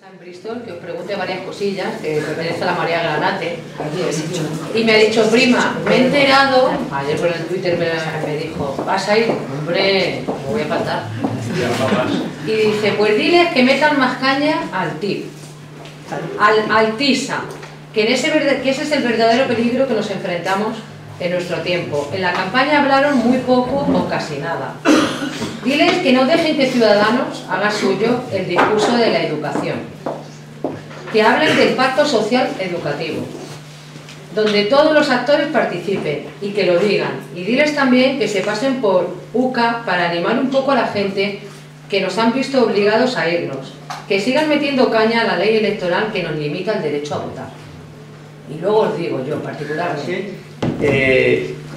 está en Bristol, que os pregunte varias cosillas, que pertenece a la María Granate, y me ha dicho, prima, me he enterado, ayer por el Twitter me dijo, ¿vas a ir? Hombre, me voy a faltar. Y dice, pues diles que metan más caña al TIP, al TISA, que ese es el verdadero peligro que nos enfrentamos en nuestro tiempo. En la campaña hablaron muy poco o casi nada. Diles que no dejen que Ciudadanos haga suyo el discurso de la educación, que hablen del pacto social educativo, donde todos los actores participen y que lo digan. Y diles también que se pasen por UCA para animar un poco a la gente que nos han visto obligados a irnos, que sigan metiendo caña a la ley electoral que nos limita el derecho a votar. Y luego os digo yo particularmente,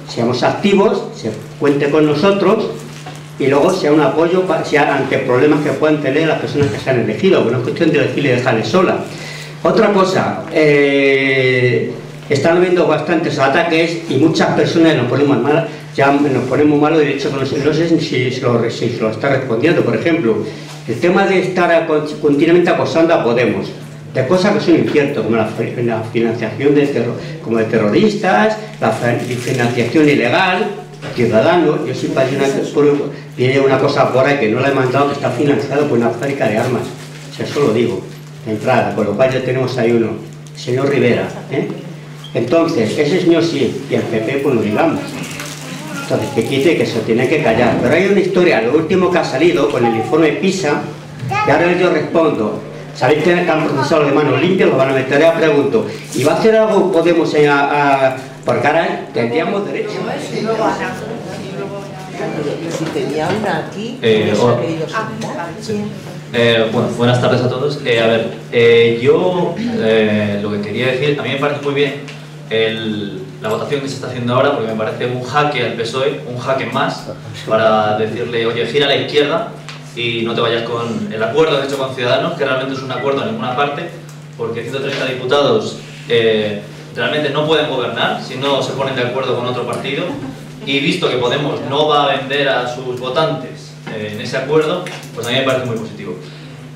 seamos activos, se cuente con nosotros y luego sea un apoyo ante problemas que puedan tener las personas que se han elegido, porque no es cuestión de elegirle y dejarle sola. Otra cosa, están habiendo bastantes ataques y muchas personas nos ponemos mal, ya nos ponemos malos, de hecho no sé si se lo está respondiendo. Por ejemplo, el tema de estar continuamente acosando a Podemos de cosas que son inciertas, como la financiación de terroristas, la financiación ilegal, Ciudadanos. Yo soy de una cosa por ahí que no la he mandado, que está financiado por una fábrica de armas, o sea, eso lo digo de entrada, con lo cual ya tenemos ahí uno, el señor Rivera, Entonces, ese señor sí, y el PP pues lo digamos. Entonces, que quite, que se tiene que callar. Pero hay una historia, lo último que ha salido con el informe PISA, que ahora yo respondo. Sabéis que han procesado de manos limpias, lo van a meter, ya pregunto, ¿y va a hacer algo Podemos porque ahora tendríamos derecho? Si tenía una aquí, bueno, buenas tardes a todos. Yo lo que quería decir, a mí me parece muy bien la votación que se está haciendo ahora, porque me parece un jaque al PSOE, un jaque más, para decirle, oye, gira a la izquierda y no te vayas con el acuerdo hecho con Ciudadanos, que realmente es un acuerdo en ninguna parte, porque 130 diputados realmente no pueden gobernar si no se ponen de acuerdo con otro partido, y visto que Podemos no va a vender a sus votantes en ese acuerdo, pues a mí me parece muy positivo.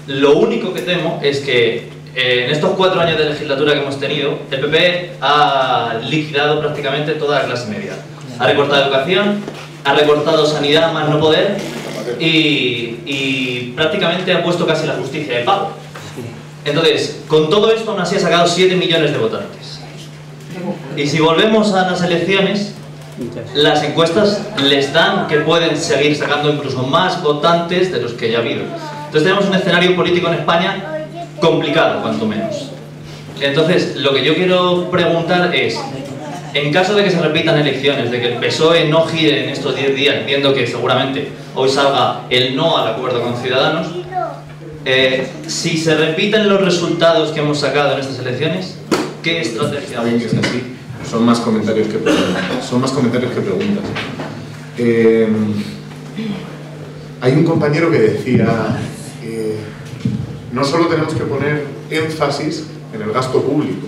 Lo único que temo es que en estos 4 años de legislatura que hemos tenido, el PP ha liquidado prácticamente toda la clase media. Ha recortado educación, ha recortado sanidad más no poder, y prácticamente ha puesto casi la justicia de pago. Entonces, con todo esto aún así ha sacado 7 millones de votantes. Y si volvemos a las elecciones, las encuestas les dan que pueden seguir sacando incluso más votantes de los que ya ha habido. Entonces tenemos un escenario político en España complicado, cuanto menos. Entonces, lo que yo quiero preguntar es, en caso de que se repitan elecciones, de que el PSOE no gire en estos 10 días, viendo que seguramente hoy salga el no al acuerdo con Ciudadanos, si se repiten los resultados que hemos sacado en estas elecciones, ¿qué estrategia? Está bien que sea así. Son más comentarios que preguntas. Hay un compañero que decía no solo tenemos que poner énfasis en el gasto público,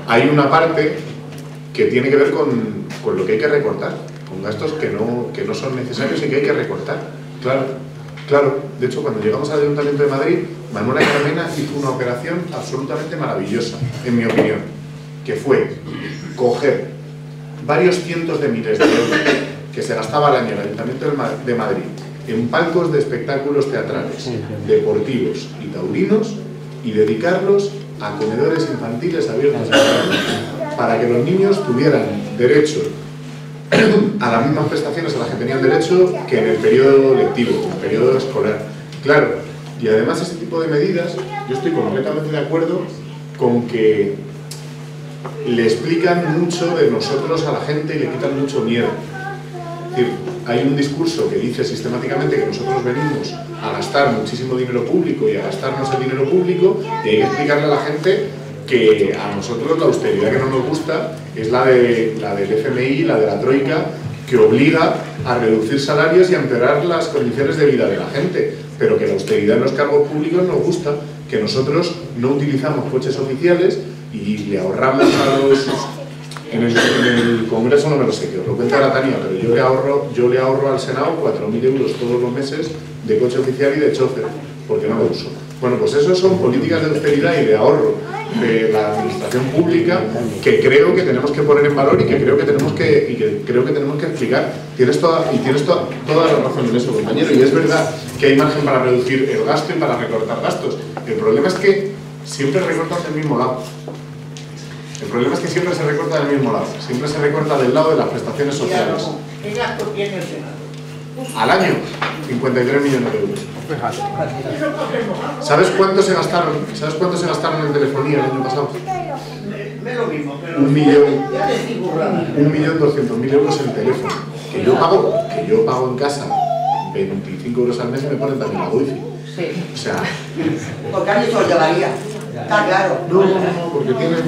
hay una parte que tiene que ver con lo que hay que recortar, con gastos que no son necesarios y que hay que recortar. Claro. De hecho, cuando llegamos al Ayuntamiento de Madrid, Manuela Carmena hizo una operación absolutamente maravillosa, en mi opinión, que fue coger varios cientos de miles de euros que se gastaba al año el Ayuntamiento de Madrid en palcos de espectáculos teatrales, deportivos y taurinos, y dedicarlos a comedores infantiles abiertos para que los niños tuvieran derecho a las mismas prestaciones a las que tenían derecho que en el periodo lectivo, en el periodo escolar. Claro, y además ese tipo de medidas, yo estoy completamente de acuerdo con que le explican mucho de nosotros a la gente y le quitan mucho miedo. Es decir, hay un discurso que dice sistemáticamente que nosotros venimos a gastar muchísimo dinero público y a gastarnos el dinero público, y hay que explicarle a la gente que a nosotros la austeridad que no nos gusta es la del FMI, la de la Troika, que obliga a reducir salarios y a empeorar las condiciones de vida de la gente, pero que la austeridad en los cargos públicos nos gusta, que nosotros no utilizamos coches oficiales y le ahorramos a los... En el Congreso no me lo sé, que os lo cuenta la Tania, pero yo le ahorro al Senado 4.000 euros todos los meses de coche oficial y de chofer, porque no lo uso. Bueno, pues eso son políticas de austeridad y de ahorro de la administración pública que creo que tenemos que poner en valor y que creo que tenemos que explicar. Tienes toda la razón en eso, compañero, y es verdad que hay margen para reducir el gasto y para recortar gastos. El problema es que siempre recortan del mismo lado. El problema es que siempre se recorta del mismo lado. Siempre se recorta del lado de las prestaciones sociales. ¿Qué gasto tiene el Senado? Al año, 53 millones de euros. ¿Sabes cuánto se gastaron? ¿Sabes cuánto se gastaron en telefonía el año pasado? Me lo mismo, pero... 1.200.000 euros en teléfono. Que yo pago en casa 25 euros al mes y me ponen también la wifi. Sí. O sea... Porque han dicho llevaría. Está claro. No, porque tienes...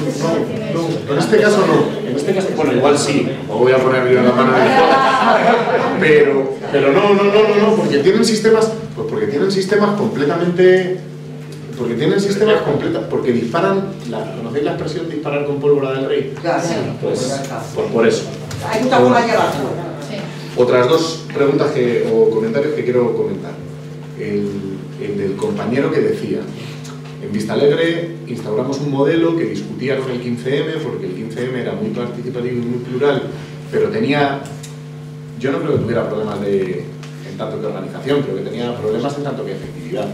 No, en este caso no. En este caso, bueno, igual sí. O voy a poner yo la mano en el fuego. Pero no, porque tienen sistemas... Pues porque tienen sistemas completamente... Porque disparan... ¿Conocéis la expresión disparar con pólvora del rey? Claro. Pues por eso. Hay mucha forma de llevar. Otras dos preguntas o comentarios que quiero comentar. El del compañero que decía: en Vistalegre instauramos un modelo que discutía con el 15M, porque el 15M era muy participativo y muy plural, pero tenía... Yo no creo que tuviera problemas en tanto que organización, creo que tenía problemas en tanto que efectividad.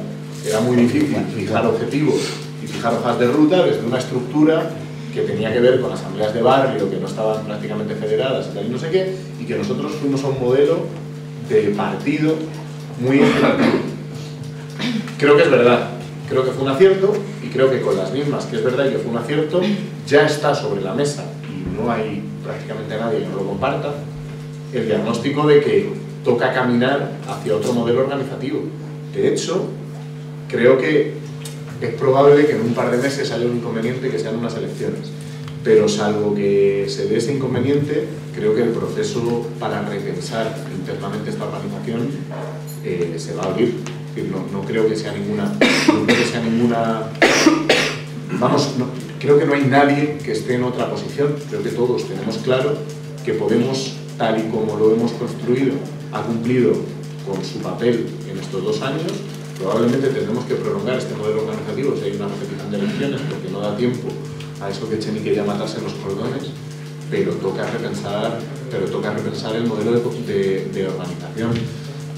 Era muy difícil fijar objetivos y fijar hojas de ruta desde una estructura que tenía que ver con asambleas de barrio que no estaban prácticamente federadas y tal y no sé qué, y que nosotros fuimos a un modelo de partido muy interactivo. Creo que es verdad, creo que fue un acierto, y creo que con las mismas que es verdad y que fue un acierto, ya está sobre la mesa, y no hay prácticamente nadie que no lo comparta, el diagnóstico de que toca caminar hacia otro modelo organizativo. De hecho, creo que es probable que en un par de meses haya un inconveniente que sean unas elecciones, pero salvo que se dé ese inconveniente, creo que el proceso para repensar internamente esta organización se va a abrir. Es decir, no creo que sea ninguna... creo que no hay nadie que esté en otra posición. Creo que todos tenemos claro que Podemos, tal y como lo hemos construido, ha cumplido con su papel en estos 2 años. Probablemente tendremos que prolongar este modelo organizativo si hay una repetición de elecciones, porque no da tiempo a eso que Cheni quería matarse en los cordones, pero toca repensar el modelo de organización,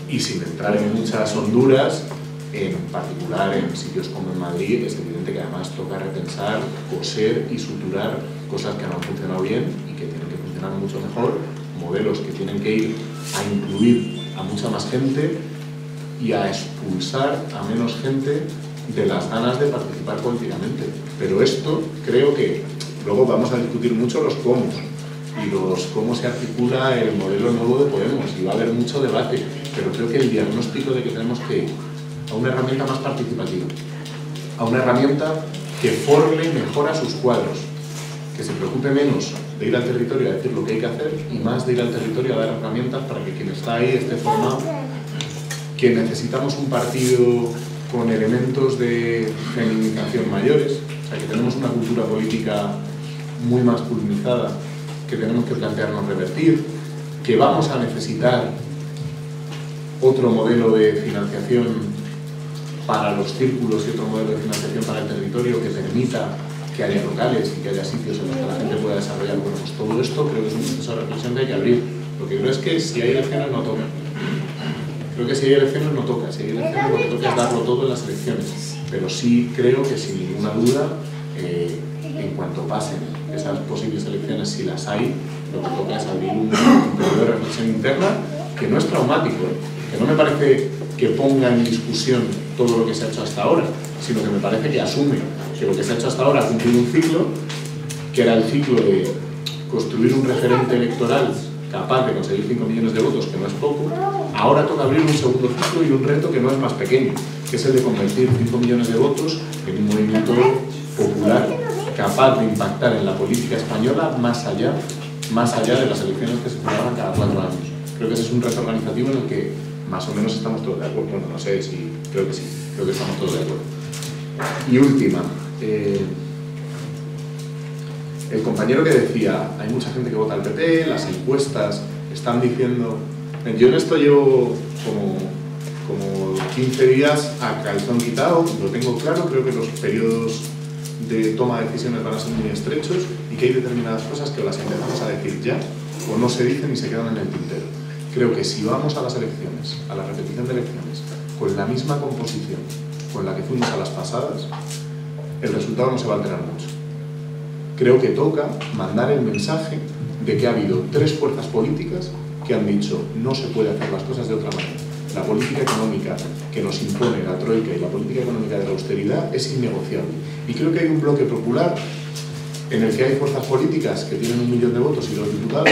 y sin entrar en muchas honduras, en particular en sitios como en Madrid. Es evidente que además toca repensar, coser y suturar cosas que no han funcionado bien y que tienen que funcionar mucho mejor, modelos que tienen que ir a incluir a mucha más gente y a expulsar a menos gente de las ganas de participar políticamente. Pero esto creo que luego vamos a discutir mucho los cómo y cómo se articula el modelo nuevo de Podemos, y va a haber mucho debate, pero creo que el diagnóstico de que tenemos que ir a una herramienta más participativa, a una herramienta que forme y mejora sus cuadros, que se preocupe menos de ir al territorio a decir lo que hay que hacer y más de ir al territorio a dar herramientas para que quien está ahí esté formado, que necesitamos un partido con elementos de feminización mayores, o sea, que tenemos una cultura política muy masculinizada que tenemos que plantearnos revertir, que vamos a necesitar otro modelo de financiación para los círculos y otro modelo de financiación para el territorio que permita que haya locales y que haya sitios en los que la gente pueda desarrollar. Bueno, pues todo esto creo que es un proceso de reflexión que hay que abrir. Lo que creo es que si hay elecciones no toca. Creo que si hay elecciones no toca. Si hay elecciones lo que toca es darlo todo en las elecciones. Pero sí creo que sin ninguna duda, en cuanto pasen esas posibles elecciones, si las hay, lo que toca es abrir un periodo de reflexión interna que no es traumático, que no me parece que ponga en discusión todo lo que se ha hecho hasta ahora, sino que me parece que asume que lo que se ha hecho hasta ahora ha cumplido un ciclo, que era el ciclo de construir un referente electoral capaz de conseguir 5 millones de votos, que no es poco. Ahora toca abrir un segundo ciclo y un reto que no es más pequeño, que es el de convertir 5 millones de votos en un movimiento popular capaz de impactar en la política española más allá de las elecciones que se celebran cada 4 años. Creo que ese es un reto organizativo en el que más o menos estamos todos de acuerdo. Bueno, no sé si... creo que sí, creo que estamos todos de acuerdo. Y última, el compañero que decía, hay mucha gente que vota al PP, las encuestas están diciendo... Yo en esto llevo como como 15 días a calzón quitado, lo tengo claro, creo que los periodos de toma de decisiones van a ser muy estrechos y que hay determinadas cosas que las empezamos a decir ya o no se dicen y se quedan en el tintero. Creo que si vamos a las elecciones, a la repetición de elecciones, con la misma composición con la que fuimos a las pasadas, el resultado no se va a alterar mucho. Creo que toca mandar el mensaje de que ha habido 3 fuerzas políticas que han dicho no se puede hacer las cosas de otra manera. La política económica que nos impone la Troika y la política económica de la austeridad es innegociable. Y creo que hay un bloque popular en el que hay fuerzas políticas que tienen 1 millón de votos y 2 diputados,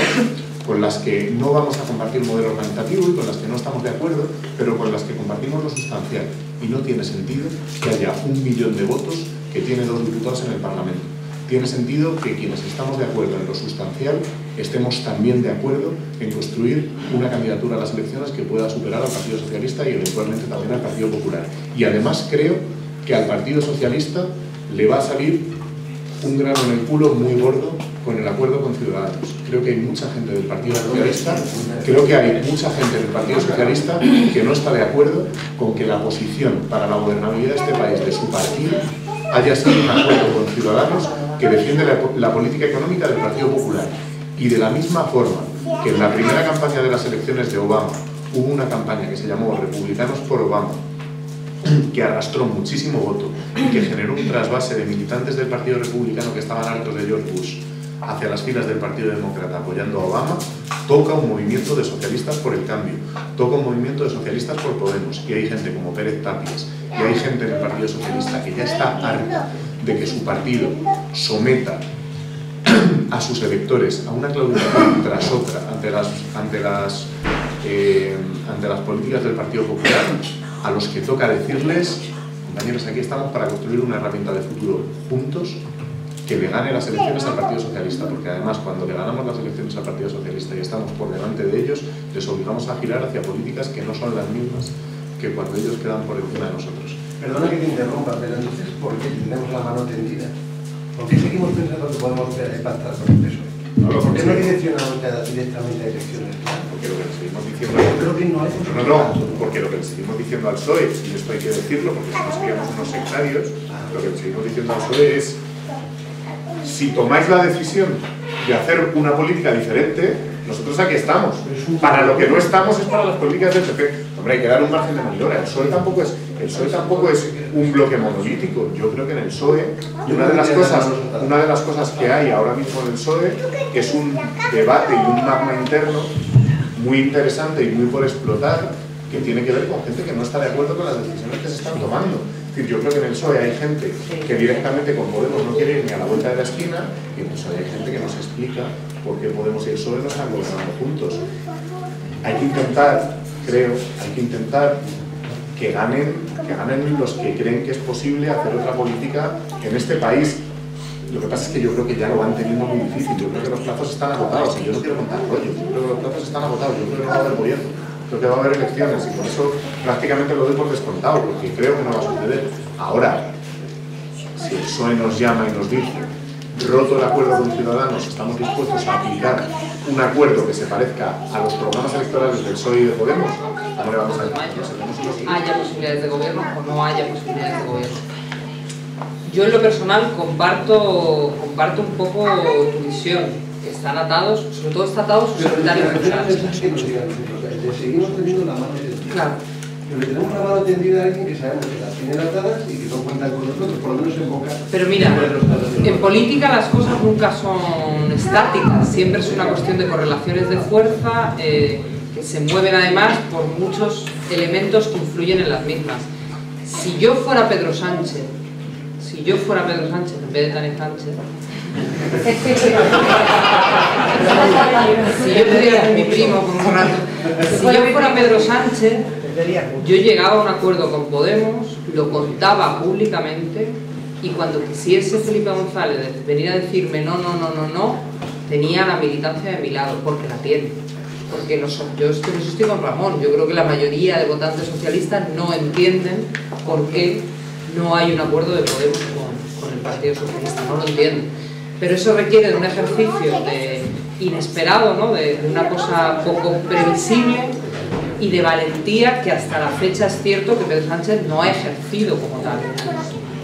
con las que no vamos a compartir un modelo organizativo y con las que no estamos de acuerdo, pero con las que compartimos lo sustancial. Y no tiene sentido que haya 1 millón de votos que tiene 2 diputados en el Parlamento. Tiene sentido que quienes estamos de acuerdo en lo sustancial estemos también de acuerdo en construir una candidatura a las elecciones que pueda superar al Partido Socialista y eventualmente también al Partido Popular. Y además creo que al Partido Socialista le va a salir un grano en el culo muy gordo con el acuerdo con Ciudadanos. Creo que hay mucha gente del Partido Socialista, que no está de acuerdo con que la posición para la gobernabilidad de este país de su partido haya sido un acuerdo con Ciudadanos que defiende la política económica del Partido Popular. Y de la misma forma que en la primera campaña de las elecciones de Obama hubo una campaña que se llamó Republicanos por Obama, que arrastró muchísimo voto y que generó un trasvase de militantes del Partido Republicano que estaban hartos de George Bush hacia las filas del Partido Demócrata apoyando a Obama, toca un movimiento de socialistas por el cambio, toca un movimiento de socialistas por Podemos, y hay gente como Pérez Tapias y hay gente en el Partido Socialista que ya está harta de que su partido someta a sus electores a una claudicación tras otra ante las políticas del Partido Popular, a los que toca decirles, compañeros, aquí estamos para construir una herramienta de futuro juntos que le gane las elecciones al Partido Socialista, porque además cuando le ganamos las elecciones al Partido Socialista y estamos por delante de ellos, les obligamos a girar hacia políticas que no son las mismas que cuando ellos quedan por encima de nosotros. Perdona que te interrumpa, pero entonces, ¿por qué tenemos la mano tendida? ¿Por qué seguimos pensando que podemos pactar con el PSOE? ¿Por qué no direccionamos directamente a elecciones? Porque lo que le seguimos diciendo porque lo que le seguimos diciendo al PSOE, y esto hay que decirlo porque si no seríamos unos sectarios, lo que le seguimos diciendo al PSOE es: si tomáis la decisión de hacer una política diferente, nosotros aquí estamos. Para lo que no estamos es para las políticas del PP. Hombre, hay que dar un margen de maniobra. El PSOE tampoco es un bloque monolítico. Yo creo que en el PSOE, una de las cosas que hay ahora mismo en el PSOE es un debate y un magma interno muy interesante y muy por explotar, que tiene que ver con gente que no está de acuerdo con las decisiones que se están tomando. Es decir, yo creo que en el PSOE hay gente que directamente con Podemos no quiere ir ni a la vuelta de la esquina, y en el PSOE hay gente que nos explica por qué Podemos y el PSOE no están gobernando juntos. Hay que intentar, que ganen los que creen que es posible hacer otra política en este país. Lo que pasa es que yo creo que ya lo van teniendo muy difícil. Yo creo que los plazos están agotados, y yo no quiero contar rollos. Yo creo que los plazos están agotados, yo creo que no va a haber gobierno. Creo que va a haber elecciones, y por eso prácticamente lo doy por descontado, porque creo que no va a suceder. Ahora, si el PSOE nos llama y nos dice, roto el acuerdo con Ciudadanos, estamos dispuestos a aplicar un acuerdo que se parezca a los programas electorales del PSOE y de Podemos, ¿cómo le vamos a decir? Haya posibilidades de gobierno o no haya posibilidades de gobierno. Yo en lo personal comparto un poco tu visión. Están atados, sobre todo está atado su secretario general. Seguimos teniendo la mano tendida. Claro. Pero tenemos la mano tendida a alguien que sabemos que las tienen atadas y que no cuentan con nosotros, por lo menos en boca. Pero mira, en política las cosas nunca son estáticas, siempre es una cuestión de correlaciones de fuerza que se mueven además por muchos elementos que influyen en las mismas. Si yo fuera Pedro Sánchez en vez de Tania Sánchez, si yo pudiera ser mi primo por un rato, si yo fuera Pedro Sánchez, yo llegaba a un acuerdo con Podemos, lo contaba públicamente, y cuando quisiese Felipe González venir a decirme no, tenía la militancia de mi lado, porque la tiene. Porque yo estoy con Ramón, yo creo que la mayoría de votantes socialistas no entienden por qué no hay un acuerdo de Podemos con el Partido Socialista, no lo entienden. Pero eso requiere de un ejercicio inesperado, ¿no? de una cosa poco previsible, y de valentía que hasta la fecha es cierto que Pedro Sánchez no ha ejercido como tal.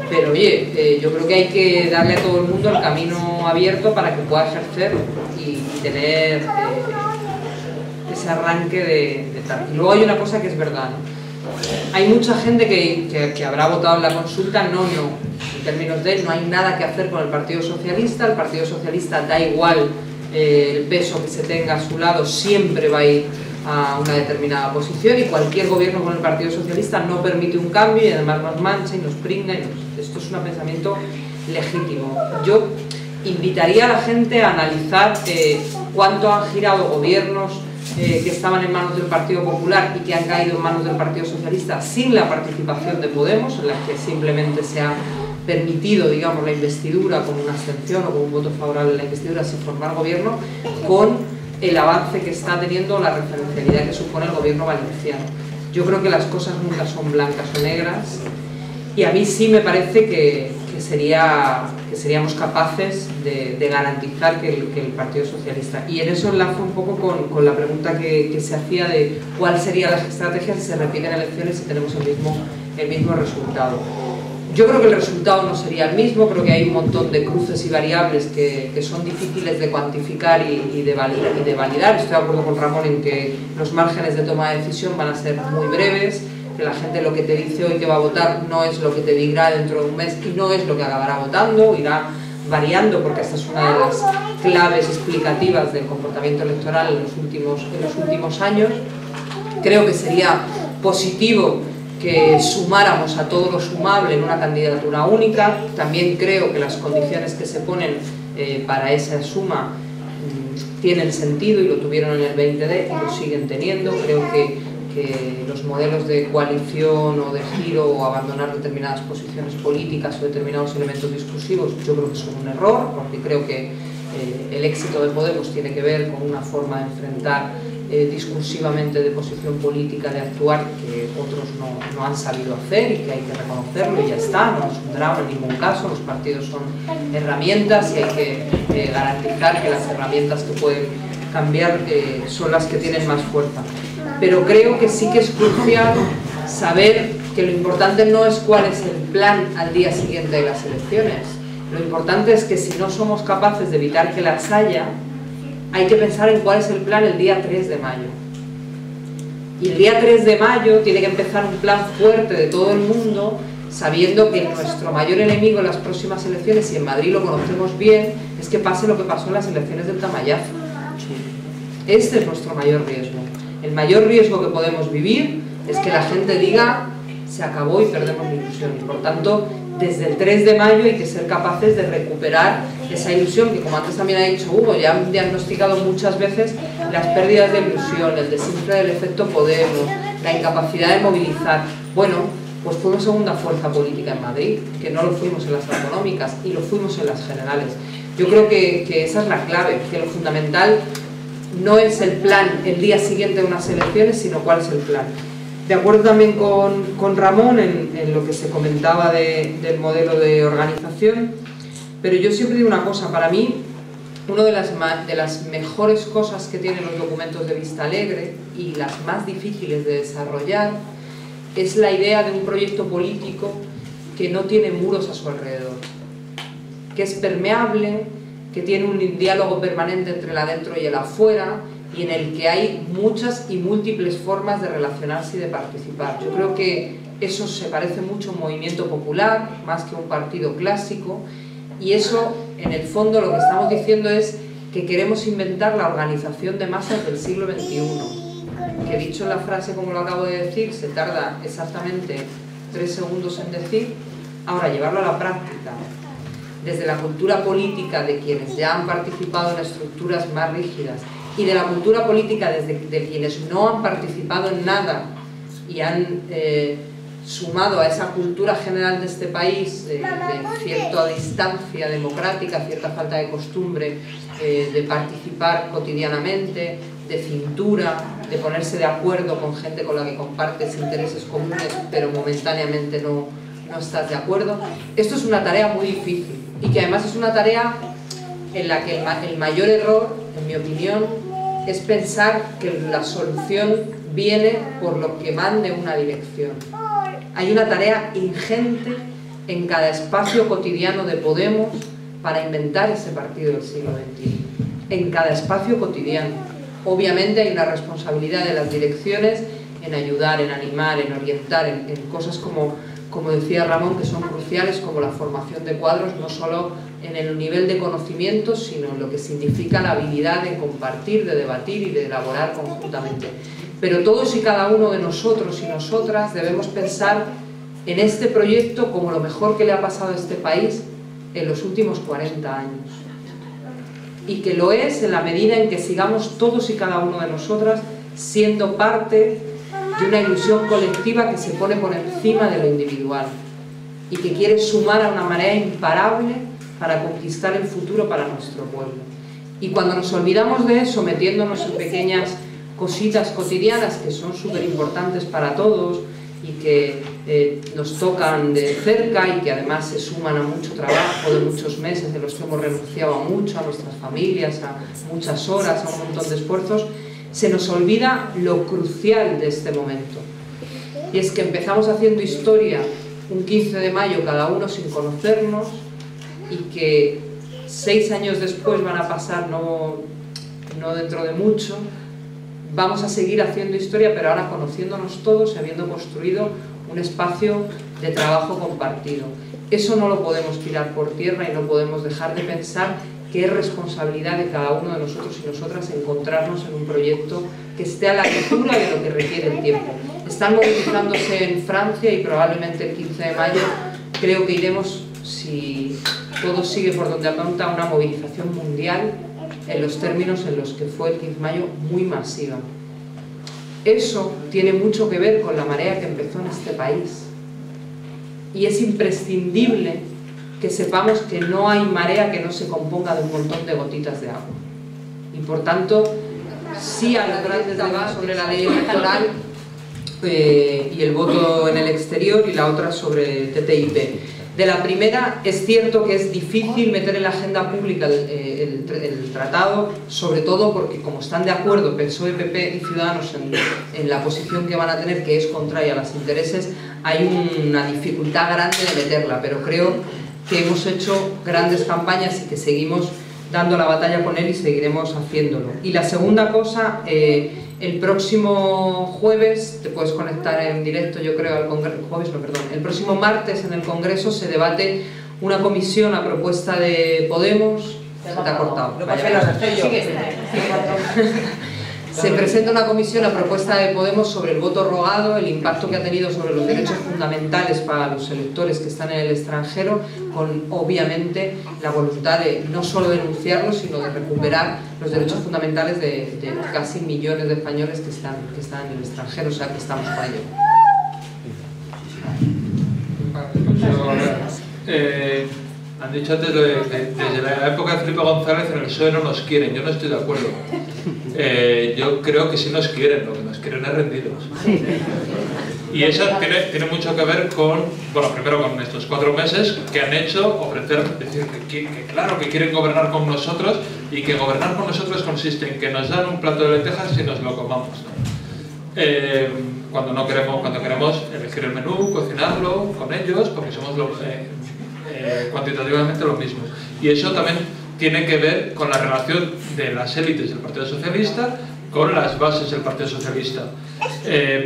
Pero oye, yo creo que hay que darle a todo el mundo el camino abierto para que pueda ejercer y tener ese arranque de tal. Y luego hay una cosa que es verdad, ¿no? Hay mucha gente que habrá votado en la consulta, no, en términos de no hay nada que hacer con el Partido Socialista da igual el peso que se tenga a su lado, siempre va a ir a una determinada posición y cualquier gobierno con el Partido Socialista no permite un cambio y además nos mancha y nos pringa esto es un pensamiento legítimo. Yo invitaría a la gente a analizar cuánto han girado gobiernos que estaban en manos del Partido Popular y que han caído en manos del Partido Socialista sin la participación de Podemos, en las que simplemente se ha permitido, digamos, la investidura con una abstención o con un voto favorable a la investidura sin formar gobierno, con el avance que está teniendo la referencialidad que supone el gobierno valenciano. Yo creo que las cosas nunca son blancas o negras y a mí sí me parece que seríamos capaces de garantizar que el Partido Socialista, y en eso enlazo un poco con la pregunta que se hacía de cuál sería la estrategia si se repiten elecciones y tenemos el mismo resultado. Yo creo que el resultado no sería el mismo, creo que hay un montón de cruces y variables que son difíciles de cuantificar y de validar. Estoy de acuerdo con Ramón en que los márgenes de toma de decisión van a ser muy breves, que la gente lo que te dice hoy que va a votar no es lo que te dirá dentro de un mes y no es lo que acabará votando, irá variando porque esta es una de las claves explicativas del comportamiento electoral en los últimos años. Creo que sería positivo que sumáramos a todo lo sumable en una candidatura única. También creo que las condiciones que se ponen para esa suma tienen sentido y lo tuvieron en el 20D y lo siguen teniendo. Creo que los modelos de coalición o de giro o abandonar determinadas posiciones políticas o determinados elementos discursivos yo creo que son un error, porque creo que el éxito de Podemos tiene que ver con una forma de enfrentar discursivamente de posición política, de actuar, que otros no han sabido hacer y que hay que reconocerlo y ya está, no es un drama en ningún caso, los partidos son herramientas y hay que garantizar que las herramientas que pueden cambiar son las que tienen más fuerza. Pero creo que sí que es crucial saber que lo importante no es cuál es el plan al día siguiente de las elecciones, lo importante es que si no somos capaces de evitar que las haya, hay que pensar en cuál es el plan el día 3 de mayo. Y el día 3 de mayo tiene que empezar un plan fuerte de todo el mundo, sabiendo que nuestro mayor enemigo en las próximas elecciones, y en Madrid lo conocemos bien, es que pase lo que pasó en las elecciones del Tamayazo. Este es nuestro mayor riesgo. El mayor riesgo que podemos vivir es que la gente diga se acabó y perdemos la ilusión. Y por tanto, desde el 3 de mayo hay que ser capaces de recuperar esa ilusión que, como antes también ha dicho Hugo, ya han diagnosticado muchas veces las pérdidas de ilusión, el desinfle del efecto Podemos, la incapacidad de movilizar. Bueno, pues fuimos segunda fuerza política en Madrid, que no lo fuimos en las autonómicas y lo fuimos en las generales. Yo creo que esa es la clave, que lo fundamental no es el plan el día siguiente de unas elecciones, sino cuál es el plan. De acuerdo también con Ramón en lo que se comentaba del modelo de organización, pero yo siempre digo una cosa, para mí una de las mejores cosas que tienen los documentos de Vista Alegre y las más difíciles de desarrollar es la idea de un proyecto político que no tiene muros a su alrededor, que es permeable, que tiene un diálogo permanente entre el adentro y el afuera, y en el que hay muchas y múltiples formas de relacionarse y de participar. Yo creo que eso se parece mucho a un movimiento popular, más que a un partido clásico, y eso, en el fondo, lo que estamos diciendo es que queremos inventar la organización de masas del siglo XXI, que dicho la frase como lo acabo de decir, se tarda exactamente 3 segundos en decir, ahora llevarlo a la práctica, desde la cultura política de quienes ya han participado en estructuras más rígidas, y de la cultura política de quienes no han participado en nada y han sumado a esa cultura general de este país de cierta distancia democrática, cierta falta de costumbre de participar cotidianamente, de cintura, de ponerse de acuerdo con gente con la que compartes intereses comunes pero momentáneamente no estás de acuerdo. Esto es una tarea muy difícil y que además es una tarea en la que el mayor error, en mi opinión, es pensar que la solución viene por lo que mande una dirección. Hay una tarea ingente en cada espacio cotidiano de Podemos para inventar ese partido del siglo XXI. En cada espacio cotidiano. Obviamente hay una responsabilidad de las direcciones en ayudar, en animar, en orientar, en cosas como decía Ramón, que son cruciales, como la formación de cuadros, no solo en el nivel de conocimiento, sino en lo que significa la habilidad de compartir, de debatir y de elaborar conjuntamente. Pero todos y cada uno de nosotros y nosotras debemos pensar en este proyecto como lo mejor que le ha pasado a este país en los últimos 40 años. Y que lo es en la medida en que sigamos todos y cada uno de nosotras siendo parte de una ilusión colectiva que se pone por encima de lo individual y que quiere sumar a una manera imparable para conquistar el futuro para nuestro pueblo. Y cuando nos olvidamos de eso, metiéndonos en pequeñas cositas cotidianas que son súper importantes para todos y que nos tocan de cerca y que además se suman a mucho trabajo de muchos meses de los que hemos renunciado a mucho, a nuestras familias, a muchas horas, a un montón de esfuerzos, se nos olvida lo crucial de este momento. Y es que empezamos haciendo historia un 15 de mayo cada uno sin conocernos y que 6 años después van a pasar, no dentro de mucho, vamos a seguir haciendo historia, pero ahora conociéndonos todos y habiendo construido un espacio de trabajo compartido. Eso no lo podemos tirar por tierra y no podemos dejar de pensar que es responsabilidad de cada uno de nosotros y nosotras encontrarnos en un proyecto que esté a la altura de lo que requiere el tiempo. Están movilizándose en Francia y probablemente el 15 de mayo creo que iremos, si todo sigue por donde apunta, a una movilización mundial en los términos en los que fue el 15 de mayo, muy masiva. Eso tiene mucho que ver con la marea que empezó en este país. Y es imprescindible que sepamos que no hay marea que no se componga de un montón de gotitas de agua. Y por tanto, sí a los grandes debates sobre la ley electoral y el voto en el exterior, y la otra sobre el TTIP. De la primera, es cierto que es difícil meter en la agenda pública el tratado, sobre todo porque como están de acuerdo PSOE, PP y Ciudadanos en la posición que van a tener, que es contraria a los intereses, hay una dificultad grande de meterla, pero creo que hemos hecho grandes campañas y que seguimos dando la batalla con él y seguiremos haciéndolo. Y la segunda cosa, el próximo jueves, te puedes conectar en directo yo creo al Congreso, el próximo martes en el Congreso se debate una comisión a propuesta de Podemos. Se te ha cortado. Se presenta una comisión a propuesta de Podemos sobre el voto rogado, el impacto que ha tenido sobre los derechos fundamentales para los electores que están en el extranjero, con obviamente la voluntad de no solo denunciarlos, sino de recuperar los derechos fundamentales de casi millones de españoles que están en el extranjero, o sea que estamos para ello. Han dicho antes desde la época de Felipe González en el PSOE no nos quieren, yo no estoy de acuerdo. Yo creo que sí nos quieren, lo que nos quieren es rendidos. Y eso tiene mucho que ver con, bueno, primero con estos 4 meses que han hecho ofrecer, decir que claro que quieren gobernar con nosotros y que gobernar con nosotros consiste en que nos dan un plato de lentejas y nos lo comamos, ¿no? Cuando queremos elegir el menú, cocinarlo con ellos, porque somos cuantitativamente lo mismo. Y eso también tiene que ver con la relación de las élites del Partido Socialista con las bases del Partido Socialista.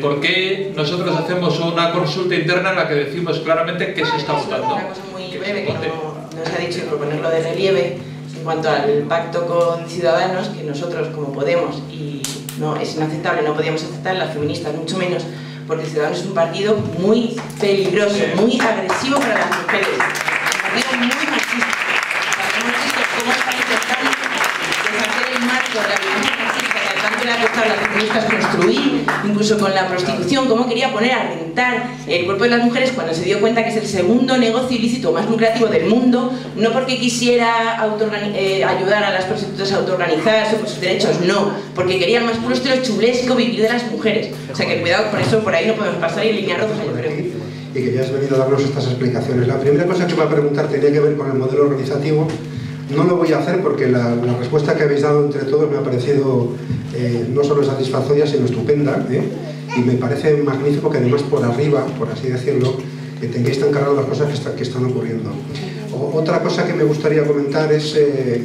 ¿Por qué nosotros hacemos una consulta interna en la que decimos claramente qué se está votando? Una cosa muy breve que no se ha dicho y por ponerlo de relieve en cuanto al pacto con Ciudadanos, que nosotros como Podemos, y no es inaceptable, no podíamos aceptar, las feministas mucho menos, porque Ciudadanos es un partido muy peligroso, muy agresivo para las mujeres, un partido muy machista. ¿Cómo está intentando deshacer el marco de la violencia machista que tanto le ha costado a las feministas construir, incluso con la prostitución? ¿Cómo quería poner a rentar el cuerpo de las mujeres cuando se dio cuenta que es el segundo negocio ilícito más lucrativo del mundo? No porque quisiera ayudar a las prostitutas a autoorganizarse por sus derechos, no, porque quería el más puro estilo chulesco vivir de las mujeres. O sea que cuidado, por eso por ahí no podemos pasar y en línea roja, yo creo. Y que ya has venido a darnos estas explicaciones. La primera cosa que iba a preguntar tenía que ver con el modelo organizativo, No lo voy a hacer porque la respuesta que habéis dado entre todos me ha parecido no solo satisfactoria, sino estupenda, y me parece magnífico que además por arriba, por así decirlo, que tengáis tan claras las cosas que están ocurriendo. Otra cosa que me gustaría comentar es,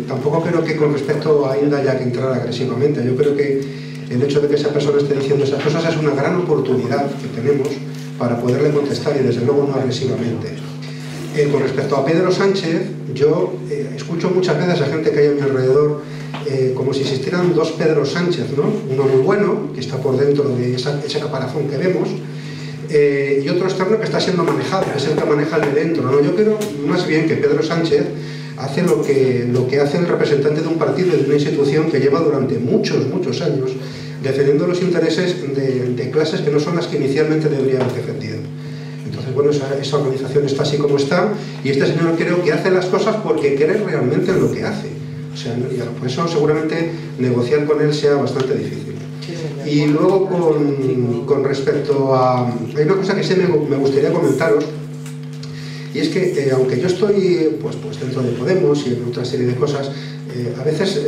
tampoco creo que con respecto a Inda haya que entrar agresivamente. Yo creo que el hecho de que esa persona esté diciendo esas cosas es una gran oportunidad que tenemos para poderle contestar, y desde luego no agresivamente. Con respecto a Pedro Sánchez, yo escucho muchas veces a gente que hay a mi alrededor como si existieran dos Pedro Sánchez, ¿no? Uno muy bueno, que está por dentro de ese caparazón que vemos, y otro externo que está siendo manejado, que es el que maneja el de dentro, ¿no? Yo creo más bien que Pedro Sánchez hace lo que hace el representante de un partido, de una institución que lleva durante muchos años defendiendo los intereses de clases que no son las que inicialmente deberían haber defendido. Entonces, bueno, esa organización está así como está, y este señor creo que hace las cosas porque cree realmente en lo que hace. O sea, por eso seguramente negociar con él sea bastante difícil. Y luego con respecto a... Hay una cosa que sí me gustaría comentaros, y es que aunque yo estoy pues dentro de Podemos y en otra serie de cosas, a veces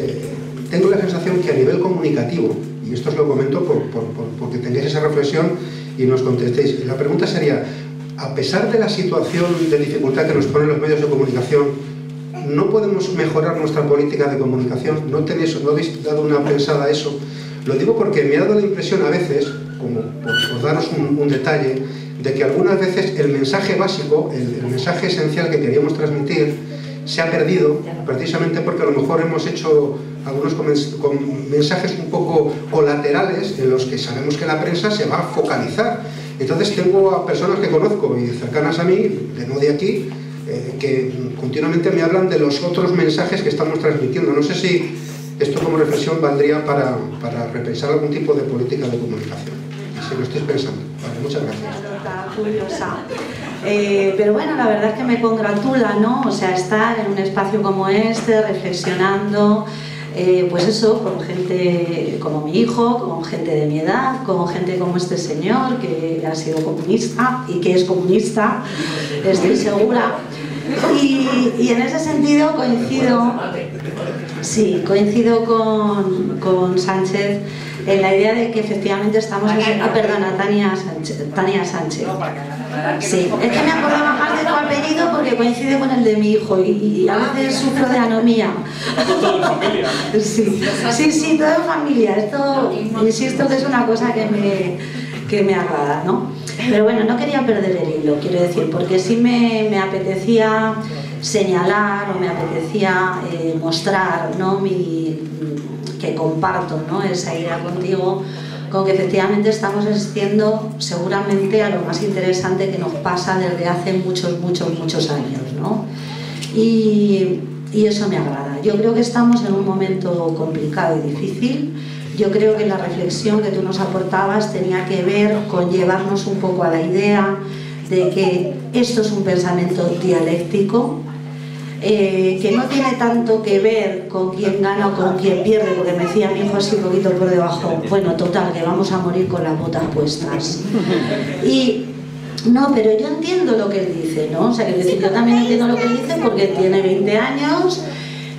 tengo la sensación que a nivel comunicativo, y esto os lo comento porque tengáis esa reflexión y nos contestéis, la pregunta sería, a pesar de la situación de dificultad que nos ponen los medios de comunicación, ¿no podemos mejorar nuestra política de comunicación? ¿No habéis dado una pensada a eso? Lo digo porque me ha dado la impresión a veces, como por daros un detalle, de que algunas veces el mensaje básico, el mensaje esencial que queríamos transmitir, se ha perdido, precisamente porque a lo mejor hemos hecho algunos mensajes un poco colaterales en los que sabemos que la prensa se va a focalizar. Entonces tengo a personas que conozco y cercanas a mí, no de aquí, que continuamente me hablan de los otros mensajes que estamos transmitiendo. No sé si esto como reflexión valdría para repensar algún tipo de política de comunicación. Si lo estáis pensando. Vale, muchas gracias. Curiosa. Pero bueno, la verdad es que me congratula, ¿no? O sea, estar en un espacio como este, reflexionando, pues eso, con gente como mi hijo, con gente de mi edad, con gente como este señor que ha sido comunista y que es comunista, estoy segura. Y en ese sentido coincido con Sánchez en la idea de que efectivamente estamos... perdona, Tania Sánchez. Sí, es que me acordaba más de tu apellido porque coincide con el de mi hijo y a veces sufro de anomía. ¿Todo en familia? Sí, todo en familia. Esto, insisto, que es una cosa que me agrada, ¿no? Pero bueno, no quería perder el hilo, quiero decir, porque sí me apetecía señalar o me apetecía mostrar, ¿no? Que comparto, ¿no? Esa idea contigo, con que efectivamente estamos asistiendo seguramente a lo más interesante que nos pasa desde hace muchos años, ¿no? Y eso me agrada. Yo creo que estamos en un momento complicado y difícil. Yo creo que la reflexión que tú nos aportabas tenía que ver con llevarnos un poco a la idea de que esto es un pensamiento dialéctico, que no tiene tanto que ver con quién gana o con quién pierde, porque me decía mi hijo así un poquito por debajo, bueno, total, que vamos a morir con las botas puestas. Y no, pero yo entiendo lo que él dice, ¿no? O sea, que decir, yo también entiendo lo que él dice porque tiene 20 años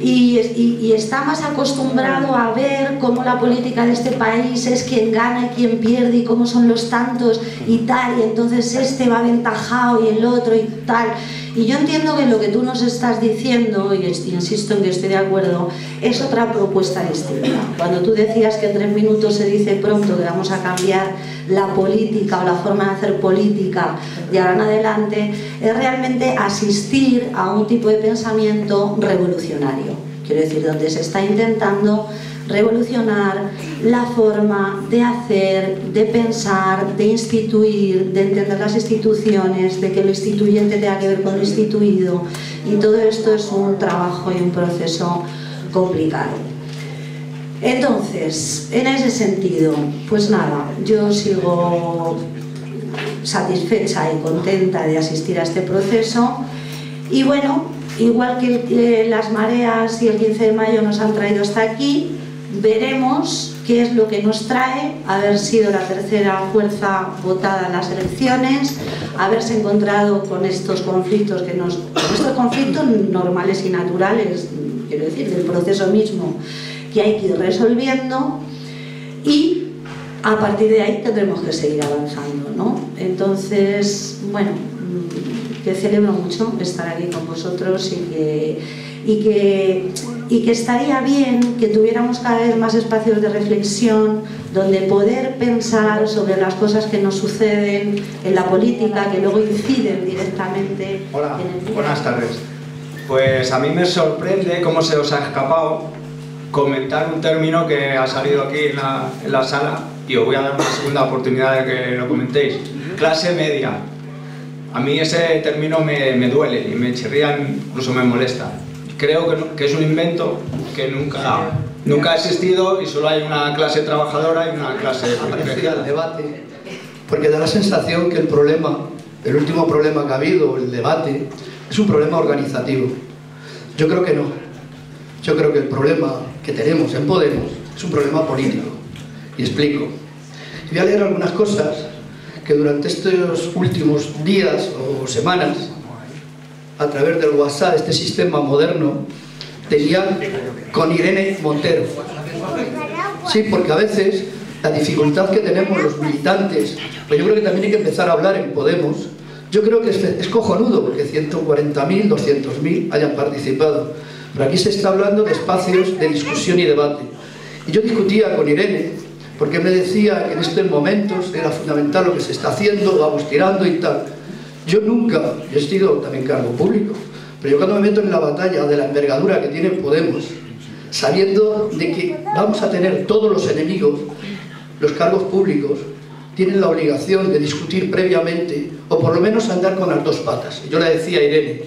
y está más acostumbrado a ver cómo la política de este país es quien gana y quien pierde y cómo son los tantos y tal, y entonces este va aventajado y el otro y tal. Y yo entiendo que lo que tú nos estás diciendo, y insisto en que estoy de acuerdo, es otra propuesta distinta. Cuando tú decías que en 3 minutos se dice pronto que vamos a cambiar la política o la forma de hacer política de ahora en adelante, es realmente asistir a un tipo de pensamiento revolucionario. Quiero decir, donde se está intentando revolucionar la forma de hacer, de pensar, de instituir, de entender las instituciones, de que lo instituyente tenga que ver con lo instituido, y todo esto es un trabajo y un proceso complicado. Entonces, en ese sentido, pues nada, yo sigo satisfecha y contenta de asistir a este proceso, y bueno, igual que las mareas y el 15 de mayo nos han traído hasta aquí, veremos qué es lo que nos trae haber sido la tercera fuerza votada en las elecciones, haberse encontrado con estos conflictos normales y naturales, quiero decir, del proceso mismo, que hay que ir resolviendo, y a partir de ahí tendremos que seguir avanzando, ¿no? Entonces, bueno, que celebro mucho estar aquí con vosotros y que estaría bien que tuviéramos cada vez más espacios de reflexión donde poder pensar sobre las cosas que nos suceden en la política, que luego inciden directamente. Hola, buenas tardes. Pues a mí me sorprende cómo se os ha escapado comentar un término que ha salido aquí en la sala, y os voy a dar una segunda oportunidad de que lo comentéis. Clase media. A mí ese término me duele y me chirría, incluso me molesta. Creo que es un invento que nunca ha existido, y solo hay una clase trabajadora y una clase privilegiada. El debate, porque da la sensación que el último problema que ha habido, el debate, es un problema organizativo. Yo creo que no. Yo creo que el problema que tenemos en Podemos es un problema político. Y explico. Y voy a leer algunas cosas que durante estos últimos días o semanas, a través del WhatsApp, este sistema moderno, tenían con Irene Montero. Sí, porque a veces la dificultad que tenemos los militantes, pues yo creo que también hay que empezar a hablar en Podemos. Yo creo que es cojonudo porque 140.000, 200.000 hayan participado. Pero aquí se está hablando de espacios de discusión y debate. Y yo discutía con Irene, porque me decía que en estos momentos era fundamental lo que se está haciendo, vamos tirando y tal. Yo he sido también cargo público, pero yo cuando me meto en la batalla de la envergadura que tiene Podemos, sabiendo de que vamos a tener todos los enemigos, los cargos públicos tienen la obligación de discutir previamente, o por lo menos andar con las dos patas. Yo le decía a Irene,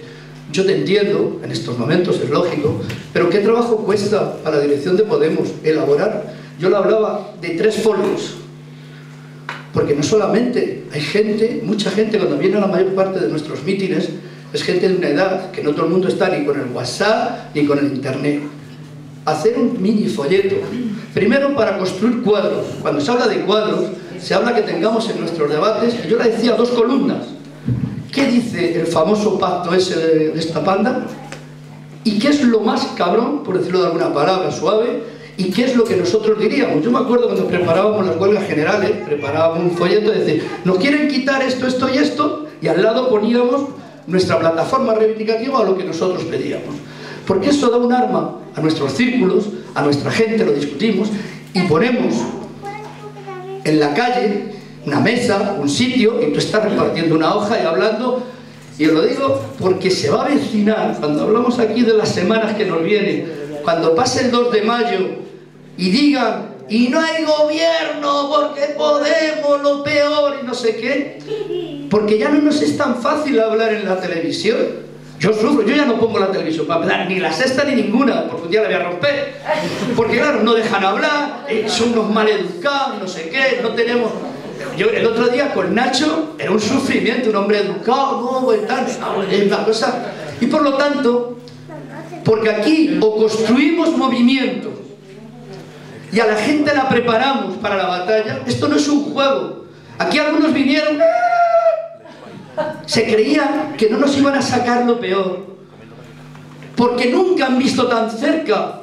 yo te entiendo, en estos momentos es lógico, pero ¿qué trabajo cuesta a la dirección de Podemos elaborar? Yo le hablaba de 3 folios, porque no solamente hay gente, mucha gente, cuando viene a la mayor parte de nuestros mítines, es gente de una edad que no todo el mundo está ni con el WhatsApp ni con el internet. Hacer un mini folleto, primero para construir cuadros. Cuando se habla de cuadros, se habla que tengamos en nuestros debates, yo le decía 2 columnas. ¿Qué dice el famoso pacto ese de esta panda? ¿Y qué es lo más cabrón, por decirlo de alguna palabra suave? ¿Y qué es lo que nosotros diríamos? Yo me acuerdo cuando preparábamos las huelgas generales, preparábamos un folleto y decía, nos quieren quitar esto, esto y esto, y al lado poníamos nuestra plataforma reivindicativa a lo que nosotros pedíamos. Porque eso da un arma a nuestros círculos, a nuestra gente, lo discutimos, y ponemos en la calle una mesa, un sitio, y tú estás repartiendo una hoja y hablando, y os lo digo porque se va a avecinar, cuando hablamos aquí de las semanas que nos vienen, cuando pase el 2 de mayo, y digan, y no hay gobierno porque Podemos lo peor y no sé qué, porque ya no nos es tan fácil hablar en la televisión. Yo sufro, yo ya no pongo la televisión para hablar, ni la sexta ni ninguna, porque un día la voy a romper, porque claro, no dejan hablar, son unos maleducados, no sé qué, no tenemos... Yo el otro día con Nacho era un sufrimiento, un hombre educado, no, tal, es una cosa... Y por lo tanto, porque aquí o construimos movimientos y a la gente la preparamos para la batalla, esto no es un juego. Aquí algunos vinieron, se creían que no nos iban a sacar lo peor, porque nunca han visto tan cerca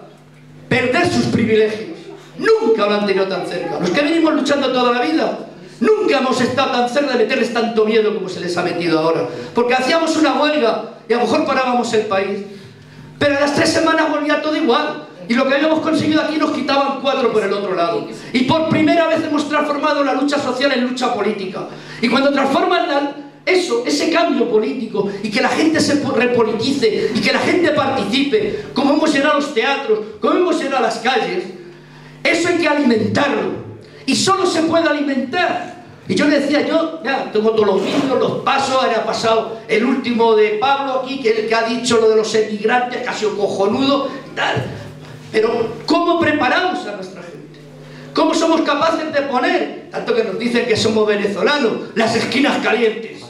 perder sus privilegios, nunca lo han tenido tan cerca. Los que venimos luchando toda la vida, nunca hemos estado tan cerca de meterles tanto miedo como se les ha metido ahora, porque hacíamos una huelga y a lo mejor parábamos el país, pero a las 3 semanas volvía todo igual. Y lo que habíamos conseguido aquí nos quitaban 4 por el otro lado. Y por primera vez hemos transformado la lucha social en lucha política. Y cuando transforman ese cambio político y que la gente se repolitice y que la gente participe, como hemos llenado los teatros, como hemos llenado las calles, eso hay que alimentarlo. Y solo se puede alimentar. Y yo le decía, yo ya tengo todos los vídeos, los pasos, ahora ha pasado el último de Pablo aquí, que es el que ha dicho lo de los emigrantes, que ha sido cojonudo y tal. Pero ¿cómo preparamos a nuestra gente? ¿Cómo somos capaces de poner, tanto que nos dicen que somos venezolanos, las esquinas calientes?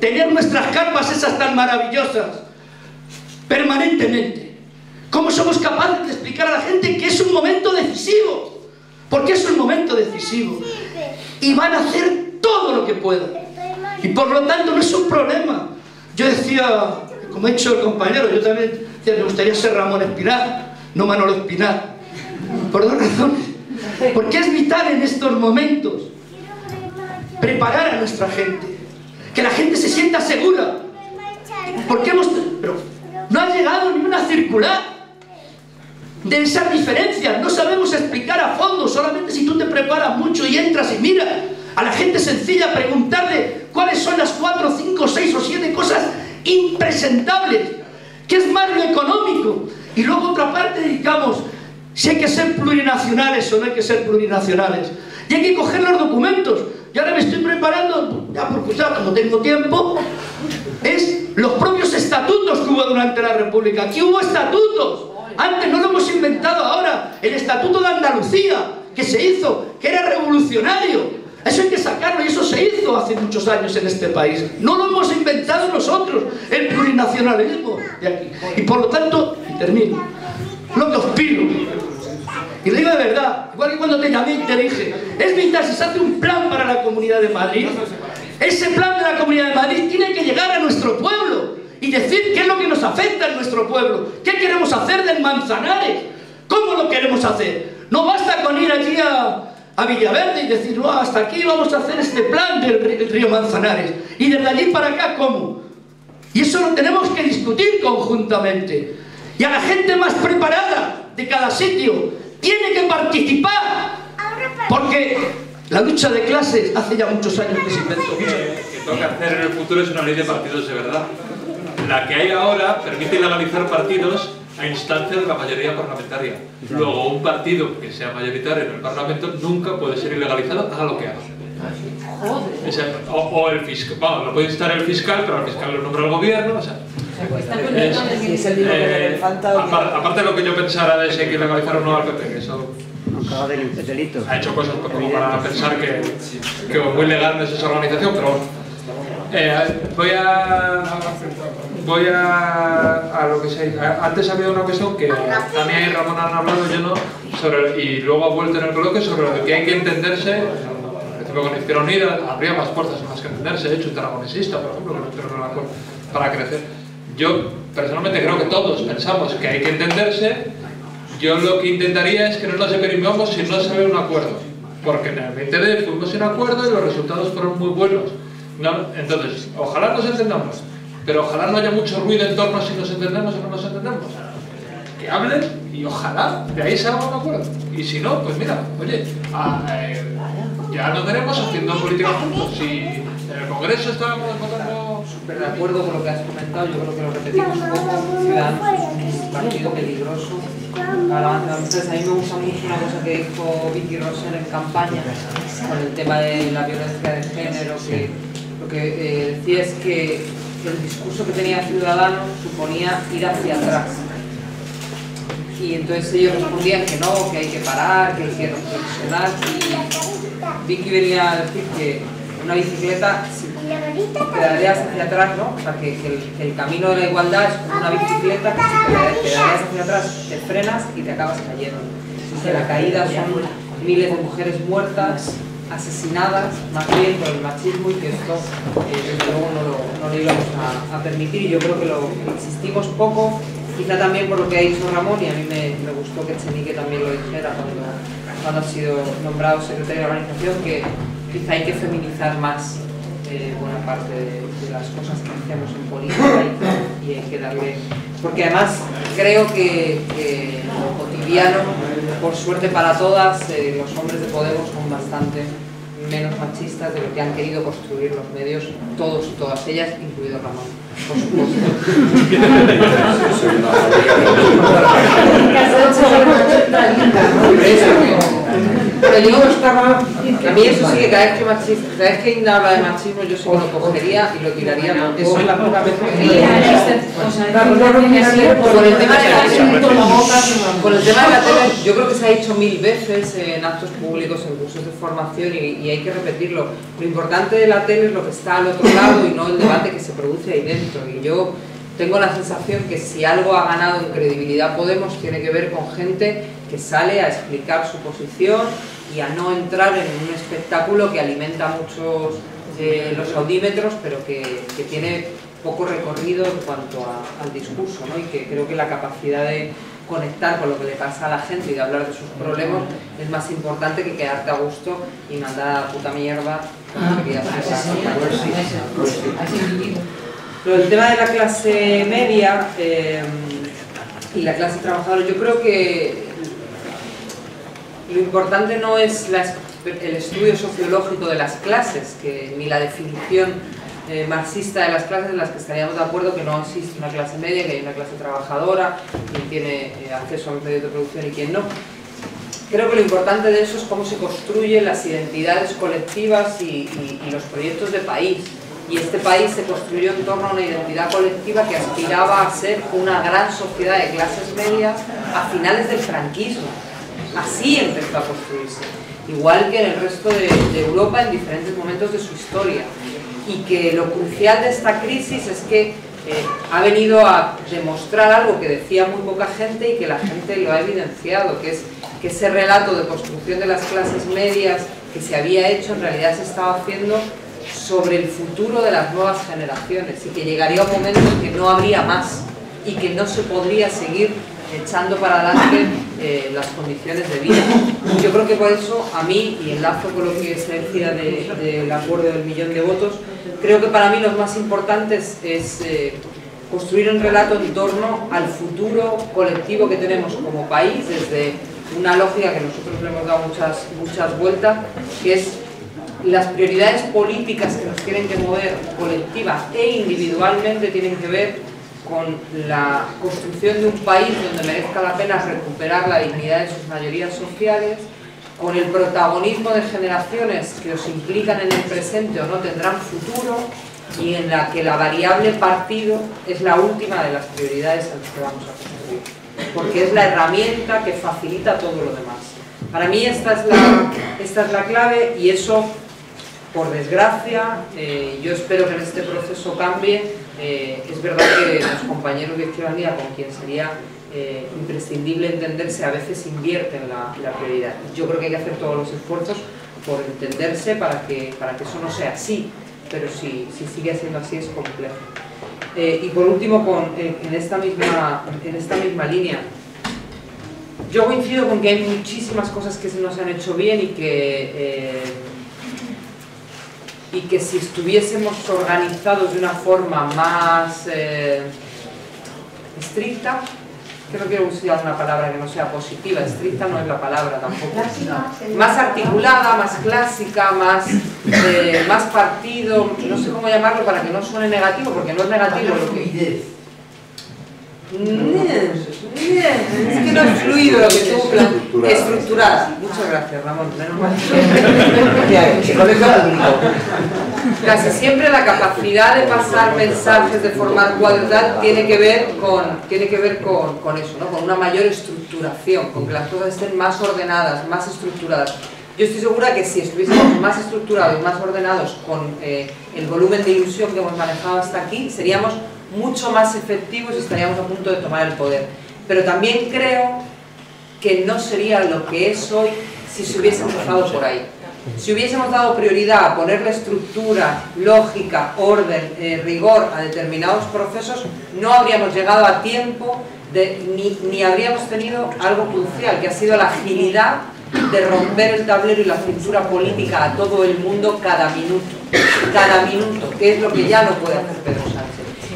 Tener nuestras carpas esas tan maravillosas, permanentemente. ¿Cómo somos capaces de explicar a la gente que es un momento decisivo? porque es un momento decisivo y van a hacer todo lo que puedan. Y por lo tanto no es un problema. Yo decía, como ha dicho el compañero, yo también decía, me gustaría ser Ramón Espinar, no Manolo Espinar, por dos razones. Porque es vital en estos momentos preparar a nuestra gente, que la gente se sienta segura, porque pero no ha llegado ni una circular de esas diferencias, no sabemos explicar a fondo, solamente si tú te preparas mucho y entras y miras a la gente sencilla, preguntarle cuáles son las 4, 5, 6 o 7 cosas impresentables, que es más lo económico, y luego otra parte dedicamos si hay que ser plurinacionales o no hay que ser plurinacionales, y hay que coger los documentos. Y ahora me estoy preparando, ya porque ya como tengo tiempo, es los propios estatutos que hubo durante la República. Aquí hubo estatutos, antes no lo hemos inventado ahora. El Estatuto de Andalucía, que se hizo, que era revolucionario, eso hay que sacarlo, y eso se hizo hace muchos años en este país. No lo hemos inventado nosotros, el plurinacionalismo de aquí. Y por lo tanto, y termino, lo que os pido, y lo digo de verdad, igual que cuando te llamé y te dije, es vital, si se hace un plan para la Comunidad de Madrid, ese plan de la Comunidad de Madrid tiene que llegar a nuestro pueblo y decir qué es lo que nos afecta en nuestro pueblo, qué queremos hacer del Manzanares, cómo lo queremos hacer. No basta con ir allí a Villaverde y decir, no, hasta aquí vamos a hacer este plan del río Manzanares, y desde allí para acá, ¿cómo? Y eso lo tenemos que discutir conjuntamente. Y a la gente más preparada de cada sitio tiene que participar, porque la lucha de clases hace ya muchos años que se inventó. Que toca hacer en el futuro es una ley de partidos de verdad. La que hay ahora permite legalizar partidos a instancia de la mayoría parlamentaria. Luego, un partido que sea mayoritario en el Parlamento nunca puede ser ilegalizado, haga lo que haga. O el fiscal, bueno, lo puede instar el fiscal, pero el fiscal lo nombra el gobierno, o sea. Aparte de lo que yo pensara de si hay que legalizar o no al PP, que eso ha hecho cosas como para pensar que muy legal no es esa organización, pero voy a lo que sé. Antes había una cuestión que también Ramón han hablado, yo no, y luego ha vuelto en el coloquio sobre lo que hay que entenderse. Con Izquierda Unida habría más puertas en las que entenderse, de hecho, un aragonesista, por ejemplo, que no tiene nada para crecer. Yo personalmente creo que todos pensamos que hay que entenderse. Yo lo que intentaría es que no nos deprimamos si no se ve un acuerdo, porque en el 20D fuimos sin acuerdo y los resultados fueron muy buenos. Entonces, ojalá nos entendamos, pero ojalá no haya mucho ruido en torno a si nos entendemos o no nos entendemos. Que hablen y ojalá de ahí salga un acuerdo. Y si no, pues mira, oye, ya nos veremos haciendo política juntos. Si en el Congreso estábamos votando... Súper de acuerdo con lo que has comentado, yo creo que lo repetimos un poco. Ciudadanos es un partido peligroso. Entonces, a mí me gusta mucho una cosa que dijo Vicky Roser en campaña con el tema de la violencia de género, que lo que decía es que el discurso que tenía Ciudadanos suponía ir hacia atrás. Y entonces ellos respondían que no, que hay que parar, que hay que reflexionar, y Vicky venía a decir que una bicicleta, si pedaleas hacia atrás, ¿no? O sea, que el camino de la igualdad es como una bicicleta que si pedaleas hacia atrás te frenas y te acabas cayendo. Que la caída son miles de mujeres muertas, asesinadas, más bien por el machismo, y que esto desde luego no lo íbamos a permitir. Y yo creo que lo insistimos poco, quizá también por lo que ha dicho Ramón, y a mí me gustó que Echenique también lo dijera cuando ha sido nombrado secretario de la organización, que quizá hay que feminizar más buena parte de las cosas que hacemos en política, y hay que darle... Porque además creo que lo cotidiano, por suerte para todas, los hombres de Podemos son bastante menos machistas de lo que han querido construir los medios, todos y todas ellas, incluido Ramón, por supuesto. Pero yo estaba, a mí eso sí, que cada vez que Inda habla de machismo, yo sí que lo cogería y lo tiraría. Eso es la poca vez con el tema de la tele, yo creo que se ha dicho 1000 veces en actos públicos, en cursos de formación, y hay que repetirlo. Lo importante de la tele es lo que está al otro lado y no el debate que se produce ahí dentro. Y yo tengo la sensación que si algo ha ganado en credibilidad Podemos, tiene que ver con gente que sale a explicar su posición y a no entrar en un espectáculo que alimenta muchos los audímetros, pero que tiene poco recorrido en cuanto al discurso, ¿no? Y que creo que la capacidad de conectar con lo que le pasa a la gente y de hablar de sus problemas es más importante que quedarte a gusto y mandar a la puta mierda como que ya el tema de la clase media y la clase trabajadora, yo creo que lo importante no es el estudio sociológico de las clases, ni la definición marxista de las clases, en las que estaríamos de acuerdo que no existe una clase media, que hay una clase trabajadora, quien tiene acceso a los medios de producción y quien no. Creo que lo importante de eso es cómo se construyen las identidades colectivas y los proyectos de país. Y este país se construyó en torno a una identidad colectiva que aspiraba a ser una gran sociedad de clases medias a finales del franquismo. Así empezó a construirse, igual que en el resto de Europa en diferentes momentos de su historia. Y que lo crucial de esta crisis es que ha venido a demostrar algo que decía muy poca gente y que la gente lo ha evidenciado, que es que ese relato de construcción de las clases medias que se había hecho en realidad se estaba haciendo sobre el futuro de las nuevas generaciones y que llegaría un momento en que no habría más y que no se podría seguir echando para adelante las condiciones de vida. Yo creo que por eso a mí, y enlazo con lo que se decía del acuerdo del 1.000.000 de votos, creo que para mí lo más importante es construir un relato en torno al futuro colectivo que tenemos como país, desde una lógica que nosotros le hemos dado muchas vueltas, que es las prioridades políticas que nos tienen que mover colectiva e individualmente tienen que ver con la construcción de un país donde merezca la pena recuperar la dignidad de sus mayorías sociales, con el protagonismo de generaciones que os implican en el presente o no tendrán futuro, y en la que la variable partido es la última de las prioridades a las que vamos a construir, porque es la herramienta que facilita todo lo demás. Para mí esta es la clave, y eso, por desgracia, yo espero que en este proceso cambie. Es verdad que los compañeros de Izquierda Unida, con quien sería imprescindible entenderse, a veces invierten la prioridad. Yo creo que hay que hacer todos los esfuerzos por entenderse para que eso no sea así, pero si sigue siendo así es complejo. Y por último, en esta misma línea, yo coincido con que hay muchísimas cosas que no se han hecho bien y que si estuviésemos organizados de una forma más estricta, que no quiero usar una palabra que no sea positiva, estricta no es la palabra tampoco, más articulada, más clásica, más partido, no sé cómo llamarlo para que no suene negativo, porque no es negativo lo que... Es que no es fluido lo que tú planteas. Estructurada. Muchas gracias, Ramón. Menos mal. Casi siempre la capacidad de pasar mensajes, de formar cuadros, tiene que ver con eso, ¿no? Con una mayor estructuración, con que las cosas estén más ordenadas, más estructuradas. Yo estoy segura que si estuviésemos más estructurados y más ordenados con el volumen de ilusión que hemos manejado hasta aquí, seríamos mucho más efectivos y estaríamos a punto de tomar el poder. Pero también creo que no sería lo que es hoy si se hubiese empezado por ahí. Si hubiésemos dado prioridad a ponerle estructura, lógica, orden, rigor a determinados procesos, no habríamos llegado a tiempo ni habríamos tenido algo crucial, que ha sido la agilidad de romper el tablero y la cintura política a todo el mundo cada minuto, que es lo que ya no puede hacer Pedro Sánchez.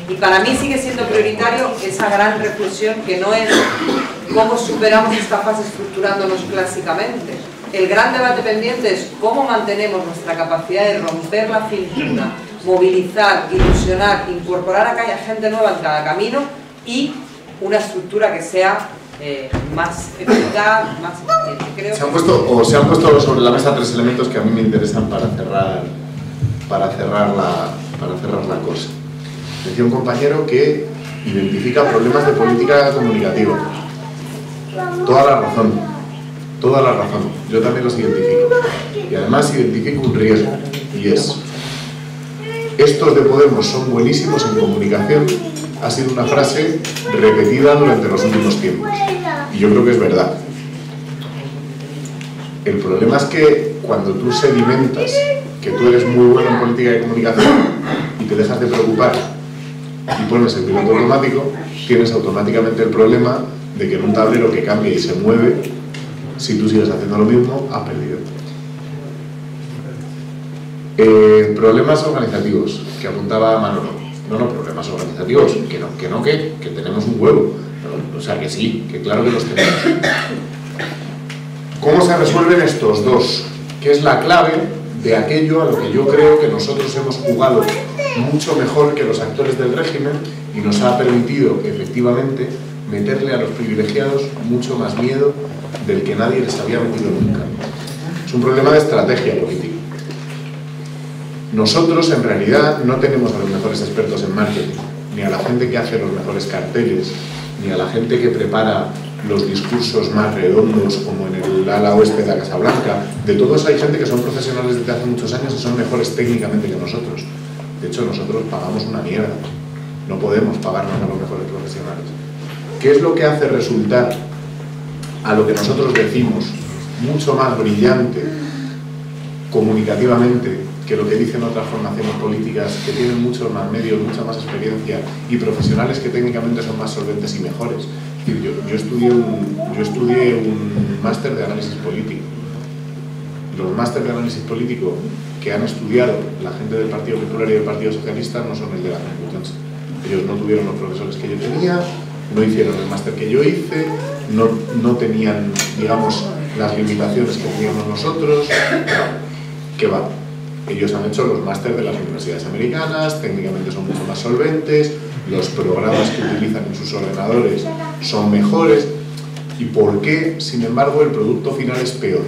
Y para mí sigue siendo prioritario esa gran reflexión que no es cómo superamos esta fase estructurándonos clásicamente. El gran debate pendiente es cómo mantenemos nuestra capacidad de romper la cintura, movilizar, ilusionar, incorporar a cada gente nueva en cada camino y una estructura que sea más eficaz, más eficiente. Creo se han puesto sobre la mesa tres elementos que a mí me interesan para cerrar la cosa. Decía un compañero que identifica problemas de política comunicativa. Toda la razón. Yo también los identifico. Y además identifico un riesgo, y es: estos de Podemos son buenísimos en comunicación. Ha sido una frase repetida durante los últimos tiempos. Y yo creo que es verdad. El problema es que cuando tú sedimentas que tú eres muy bueno en política de comunicación y te dejas de preocupar y pones el piloto automático, tienes automáticamente el problema de que en un tablero que cambia y se mueve, si tú sigues haciendo lo mismo, has perdido. Problemas organizativos, que apuntaba Manolo. No, problemas organizativos, que tenemos un huevo. O sea, que sí, que claro que los tenemos. ¿Cómo se resuelven estos dos? ¿Qué es la clave de aquello a lo que yo creo que nosotros hemos jugado mucho mejor que los actores del régimen y nos ha permitido, efectivamente, meterle a los privilegiados mucho más miedo del que nadie les había metido nunca? Es un problema de estrategia política. Nosotros, en realidad, no tenemos a los mejores expertos en marketing, ni a la gente que hace los mejores carteles, ni a la gente que prepara los discursos más redondos, como en el ala oeste de la Casa Blanca. De todos hay gente que son profesionales desde hace muchos años y son mejores técnicamente que nosotros. De hecho, nosotros pagamos una mierda. No podemos pagarnos a los mejores profesionales. ¿Qué es lo que hace resultar a lo que nosotros decimos mucho más brillante comunicativamente que lo que dicen otras formaciones políticas que tienen muchos más medios, mucha más experiencia y profesionales que técnicamente son más solventes y mejores? Es decir, yo estudié un máster de análisis político. Los másteres de análisis político que han estudiado la gente del Partido Popular y del Partido Socialista no son el de la Complutense. Ellos no tuvieron los profesores que yo tenía, no hicieron el máster que yo hice, no tenían, digamos, las limitaciones que teníamos nosotros. ¿Qué va? Ellos han hecho los másteres de las universidades americanas, técnicamente son mucho más solventes, los programas que utilizan en sus ordenadores son mejores. ¿Y por qué, sin embargo, el producto final es peor?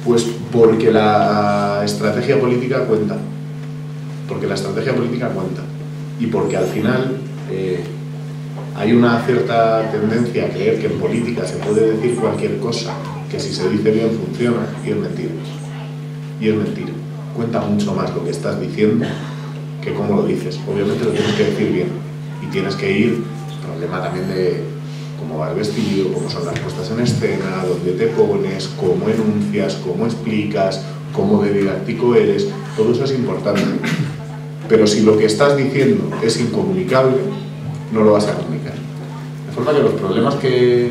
Pues porque la estrategia política cuenta. Porque la estrategia política cuenta. Y porque al final hay una cierta tendencia a creer que en política se puede decir cualquier cosa, que si se dice bien funciona, y es mentira. Y es mentira. Cuenta mucho más lo que estás diciendo que cómo lo dices. Obviamente lo tienes que decir bien. Y tienes que ir, problema también de cómo va el vestido, cómo son las puestas en escena, dónde te pones, cómo enuncias, cómo explicas, cómo de didáctico eres. Todo eso es importante. Pero si lo que estás diciendo es incomunicable, no lo vas a comunicar. De forma que los problemas que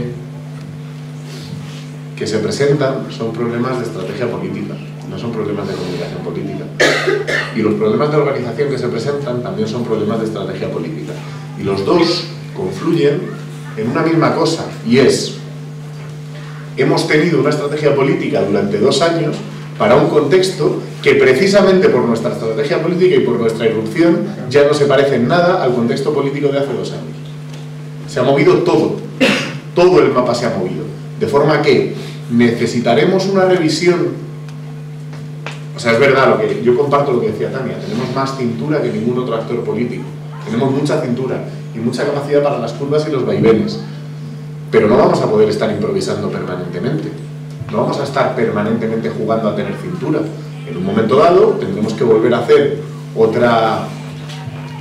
se presentan son problemas de estrategia política, no son problemas de comunicación política. Y los problemas de organización que se presentan también son problemas de estrategia política. Y los dos confluyen en una misma cosa, y es: hemos tenido una estrategia política durante 2 años para un contexto que precisamente por nuestra estrategia política y por nuestra irrupción ya no se parece en nada al contexto político de hace 2 años. Se ha movido todo el mapa se ha movido, de forma que necesitaremos una revisión. O sea, es verdad, yo comparto lo que decía Tania, tenemos más cintura que ningún otro actor político, tenemos mucha cintura y mucha capacidad para las curvas y los vaivenes, pero no vamos a poder estar improvisando permanentemente. No vamos a estar permanentemente jugando a tener cintura. En un momento dado tendremos que volver a hacer otra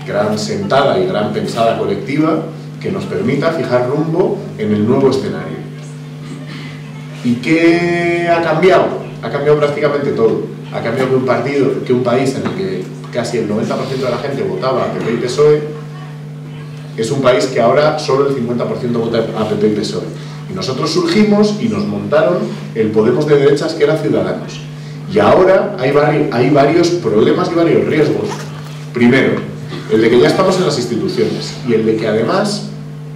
gran sentada y gran pensada colectiva que nos permita fijar rumbo en el nuevo escenario. ¿Y qué ha cambiado? Ha cambiado prácticamente todo. Ha cambiado que un país en el que casi el 90% de la gente votaba a PP y PSOE es un país que ahora solo el 50% vota a PP y PSOE. Y nosotros surgimos y nos montaron el Podemos de derechas, que era Ciudadanos. Y ahora hay varios problemas y varios riesgos. Primero, el de que ya estamos en las instituciones y el de que además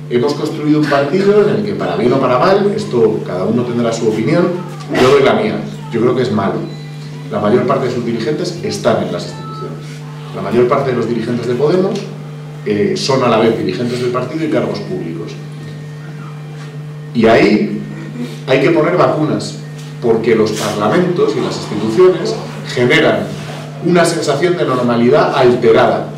hemos construido un partido en el que, para bien o para mal, esto cada uno tendrá su opinión, yo doy la mía. Yo creo que es malo. La mayor parte de sus dirigentes están en las instituciones. La mayor parte de los dirigentes de Podemos son a la vez dirigentes del partido y cargos públicos. Y ahí hay que poner vacunas, porque los parlamentos y las instituciones generan una sensación de normalidad alterada.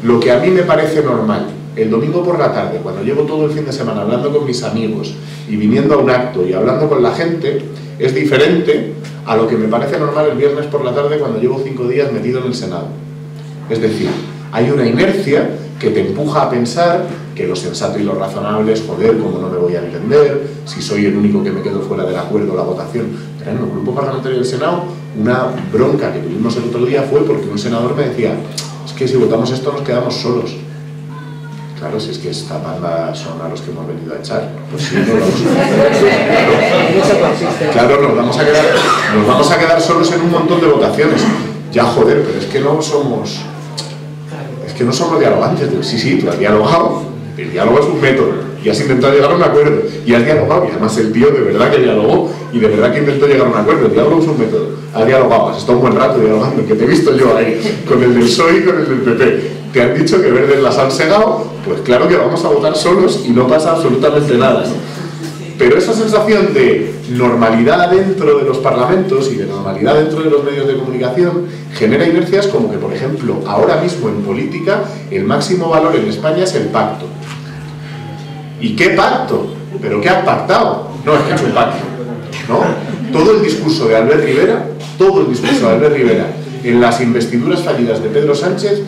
Lo que a mí me parece normal, el domingo por la tarde, cuando llevo todo el fin de semana hablando con mis amigos y viniendo a un acto y hablando con la gente, es diferente a lo que me parece normal el viernes por la tarde cuando llevo 5 días metido en el Senado. Es decir, hay una inercia que te empuja a pensar que lo sensato y lo razonable es, joder, como no me voy a entender, si soy el único que me quedo fuera del acuerdo, la votación. Pero en el grupo parlamentario del Senado, una bronca que tuvimos el otro día fue porque un senador me decía, es que si votamos esto nos quedamos solos. Claro, si es que esta banda son a los que hemos venido a echar, pues sí, nos claro, nos vamos a quedar solos en un montón de votaciones. Ya, joder, pero es que no somos dialogantes. Sí, tú has dialogado, el diálogo es un método, y has intentado llegar a un acuerdo, y has dialogado, y además el tío de verdad que dialogó, y de verdad que intentó llegar a un acuerdo. El diálogo es un método, has dialogado, has estado un buen rato dialogando, que te he visto yo ahí, con el del PSOE y con el del PP. Te han dicho que verdes las han segado, pues claro que vamos a votar solos y no pasa absolutamente nada. Pero esa sensación de normalidad dentro de los parlamentos y de normalidad dentro de los medios de comunicación genera inercias como que, por ejemplo, ahora mismo en política el máximo valor en España es el pacto. ¿Y qué pacto? ¿Pero qué han pactado? No, es que ha hecho un pacto, ¿no? Todo el discurso de Albert Rivera, en las investiduras fallidas de Pedro Sánchez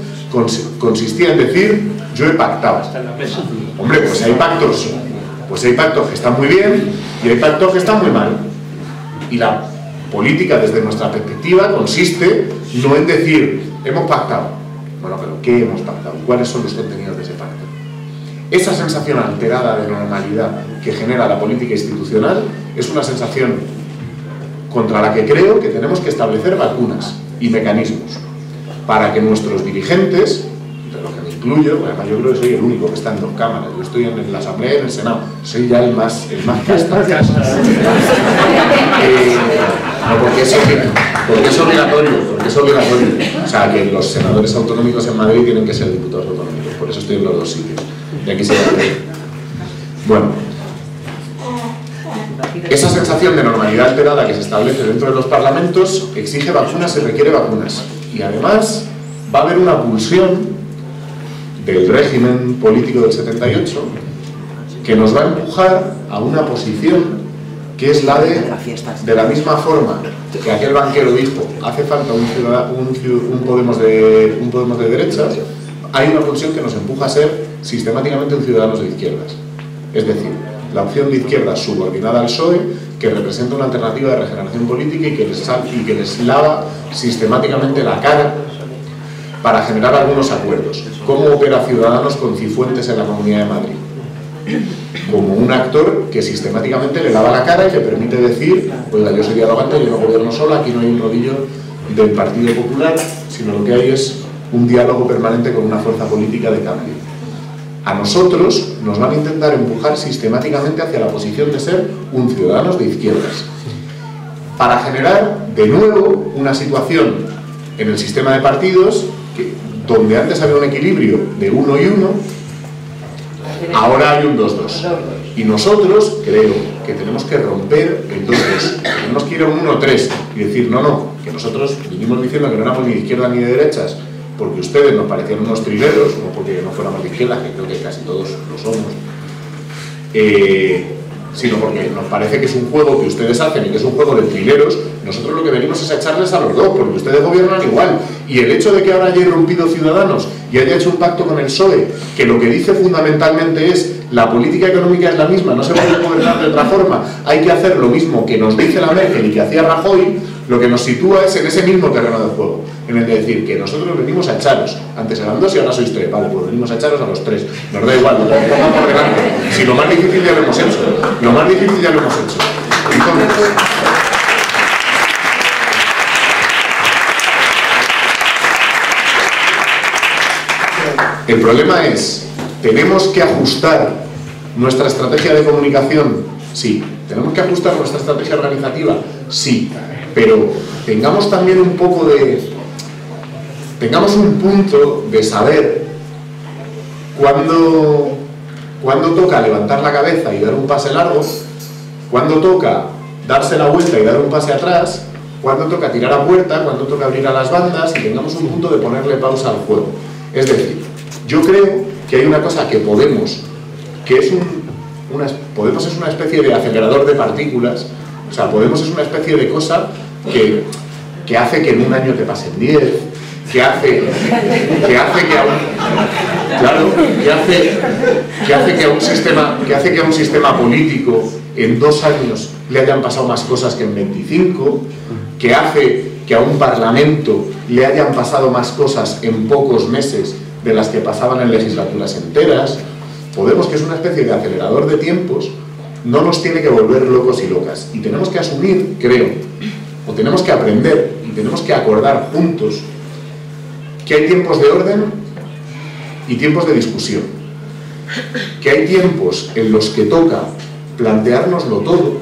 consistía en decir, yo he pactado. Hombre, pues hay pactos que están muy bien y hay pactos que están muy mal. Y la política, desde nuestra perspectiva, consiste no en decir, hemos pactado. Bueno, pero ¿qué hemos pactado? ¿Cuáles son los contenidos de ese pacto? Esa sensación alterada de normalidad que genera la política institucional es una sensación contra la que creo que tenemos que establecer vacunas y mecanismos para que nuestros dirigentes, de los que me incluyo, además yo creo que soy el único que está en dos cámaras, yo estoy en la Asamblea y en el Senado, soy ya el más casta. No, porque es obligatorio, o sea, que los senadores autonómicos en Madrid tienen que ser diputados autonómicos, por eso estoy en los dos sitios, y aquí se va a ver. Bueno, esa sensación de normalidad alterada que se establece dentro de los parlamentos exige vacunas y requiere vacunas. Y además va a haber una pulsión del régimen político del 78 que nos va a empujar a una posición que es la de la misma forma que aquel banquero dijo, hace falta un Podemos de derechas, hay una pulsión que nos empuja a ser sistemáticamente un Ciudadanos de izquierdas. Es decir, la opción de izquierda subordinada al PSOE, que representa una alternativa de regeneración política y que les lava sistemáticamente la cara para generar algunos acuerdos. ¿Cómo opera Ciudadanos con Cifuentes en la Comunidad de Madrid? Como un actor que sistemáticamente le lava la cara y le permite decir, oiga, yo soy dialogante, yo no gobierno sola, aquí no hay un rodillo del Partido Popular, sino lo que hay es un diálogo permanente con una fuerza política de cambio. A nosotros nos van a intentar empujar sistemáticamente hacia la posición de ser un Ciudadanos de izquierdas, para generar de nuevo una situación en el sistema de partidos donde antes había un equilibrio de 1 y 1, ahora hay un 2-2. Y nosotros creo que tenemos que romper el 2-2, tenemos que ir a un 1-3 y decir, no, que nosotros vinimos diciendo que no éramos ni de izquierda ni de derechas, porque ustedes nos parecían unos trileros, no porque no fuéramos de izquierda, que creo que casi todos lo somos, sino porque nos parece que es un juego que ustedes hacen y que es un juego de trileros. Nosotros lo que venimos es a echarles a los dos, porque ustedes gobiernan igual. Y el hecho de que ahora haya irrumpido Ciudadanos y haya hecho un pacto con el PSOE, que lo que dice fundamentalmente es la política económica es la misma, no se puede gobernar de otra forma, hay que hacer lo mismo que nos dice la Merkel y que hacía Rajoy, lo que nos sitúa es en ese mismo terreno de juego, en el de decir que nosotros venimos a echaros, antes eran 2 y ahora sois 3, vale, pues venimos a echaros a los 3, nos da igual, lo que pongan por delante, si lo más difícil ya lo hemos hecho, Entonces, el problema es, ¿tenemos que ajustar nuestra estrategia de comunicación? Sí. ¿Tenemos que ajustar nuestra estrategia organizativa? Sí. Pero tengamos también un poco de... tengamos un punto de saber cuándo toca levantar la cabeza y dar un pase largo, cuándo toca darse la vuelta y dar un pase atrás, cuándo toca tirar a puerta, cuándo toca abrir a las bandas, y tengamos un punto de ponerle pausa al juego. Es decir, yo creo que hay una cosa que Podemos, que es Podemos es una especie de acelerador de partículas, o sea, Podemos es una especie de cosa que hace que en un año te pasen 10, que hace que Claro, que hace que a un sistema político en 2 años le hayan pasado más cosas que en 25, que hace que a un parlamento le hayan pasado más cosas en pocos meses de las que pasaban en legislaturas enteras. Podemos, que es una especie de acelerador de tiempos, no nos tiene que volver locos y locas. Y tenemos que asumir, creo, o tenemos que aprender y tenemos que acordar juntos que hay tiempos de orden y tiempos de discusión. Que hay tiempos en los que toca planteárnoslo todo,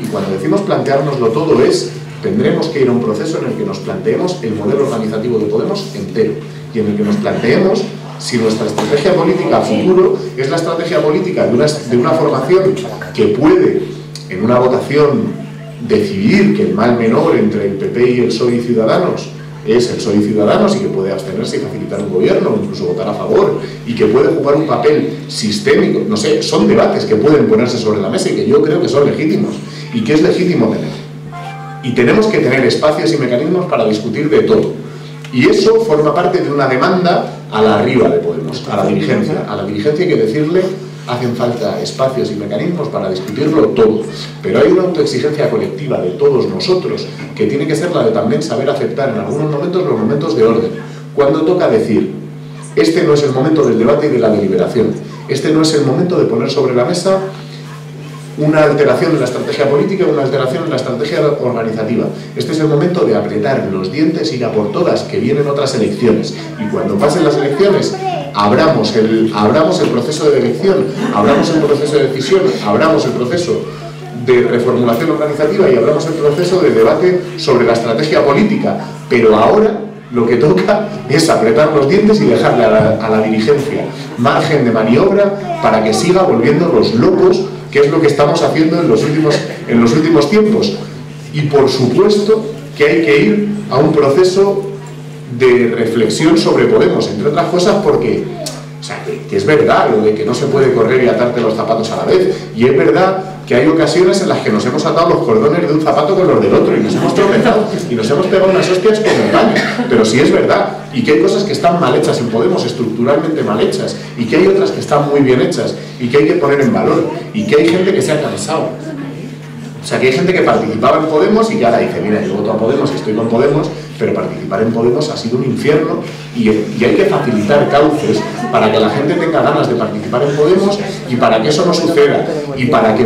y cuando decimos planteárnoslo todo tendremos que ir a un proceso en el que nos planteemos el modelo organizativo de Podemos entero, y en el que nos planteemos si nuestra estrategia política a futuro es la estrategia política de una formación que puede, en una votación, decidir que el mal menor entre el PP y el PSOE y Ciudadanos es el PSOE y Ciudadanos, y que puede abstenerse y facilitar un gobierno, o incluso votar a favor, y que puede jugar un papel sistémico. No sé, son debates que pueden ponerse sobre la mesa y que yo creo que son legítimos, y que es legítimo tener. Y tenemos que tener espacios y mecanismos para discutir de todo. Y eso forma parte de una demanda a la arriba de Podemos, a la dirigencia. A la dirigencia hay que decirle: hacen falta espacios y mecanismos para discutirlo todo. Pero hay una autoexigencia colectiva de todos nosotros que tiene que ser la de también saber aceptar en algunos momentos los momentos de orden. Cuando toca decir: este no es el momento del debate y de la deliberación, este no es el momento de poner sobre la mesa una alteración en la estrategia política, una alteración en la estrategia organizativa. Este es el momento de apretar los dientes y ir a por todas, que vienen otras elecciones. Y cuando pasen las elecciones, abramos el proceso de elección, abramos el proceso de decisión, abramos el proceso de reformulación organizativa y abramos el proceso de debate sobre la estrategia política. Pero ahora lo que toca es apretar los dientes y dejarle a la dirigencia margen de maniobra para que siga volviendo los locos, que es lo que estamos haciendo en los últimos tiempos. Y por supuesto que hay que ir a un proceso de reflexión sobre Podemos, entre otras cosas porque, o sea, que es verdad lo de que no se puede correr y atarte los zapatos a la vez, y es verdad que hay ocasiones en las que nos hemos atado los cordones de un zapato con los del otro y nos hemos tropezado y nos hemos pegado unas hostias con el baño, pero sí es verdad, y que hay cosas que están mal hechas en Podemos, estructuralmente mal hechas, y que hay otras que están muy bien hechas y que hay que poner en valor, y que hay gente que se ha cansado. O sea, que hay gente que participaba en Podemos y que ahora dice: mira, yo voto a Podemos y estoy con Podemos, pero participar en Podemos ha sido un infierno, y hay que facilitar cauces para que la gente tenga ganas de participar en Podemos y para que eso no suceda, y para que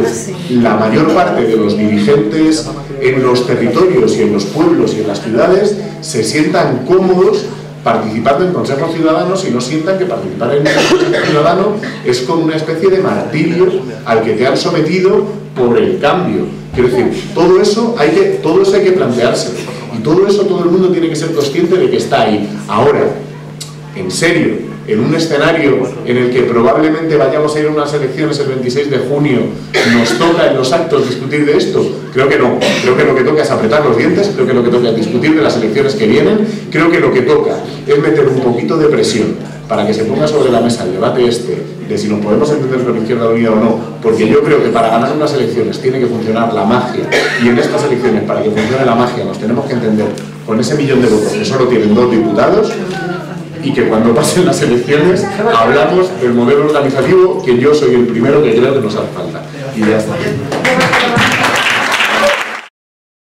la mayor parte de los dirigentes en los territorios y en los pueblos y en las ciudades se sientan cómodos participando en consejos ciudadanos y no sientan que participar en un consejo ciudadano es como una especie de martirio al que te han sometido por el cambio. Quiero decir, todo eso hay que planteárselo, y todo eso todo el mundo tiene que ser consciente de que está ahí. Ahora, en serio, en un escenario en el que probablemente vayamos a ir a unas elecciones el 26 de junio, nos toca en los actos discutir de esto. Creo que no. Creo que lo que toca es apretar los dientes, creo que lo que toca es discutir de las elecciones que vienen, creo que lo que toca es meter un poquito de presión para que se ponga sobre la mesa el debate de si nos podemos entender con Izquierda Unida o no, porque yo creo que para ganar unas elecciones tiene que funcionar la magia, y en estas elecciones, para que funcione la magia, nos tenemos que entender con ese 1 millón de votos que solo tienen 2 diputados, y que cuando pasen las elecciones hablamos del modelo organizativo que yo soy el primero que creo que nos hace falta. Y ya está.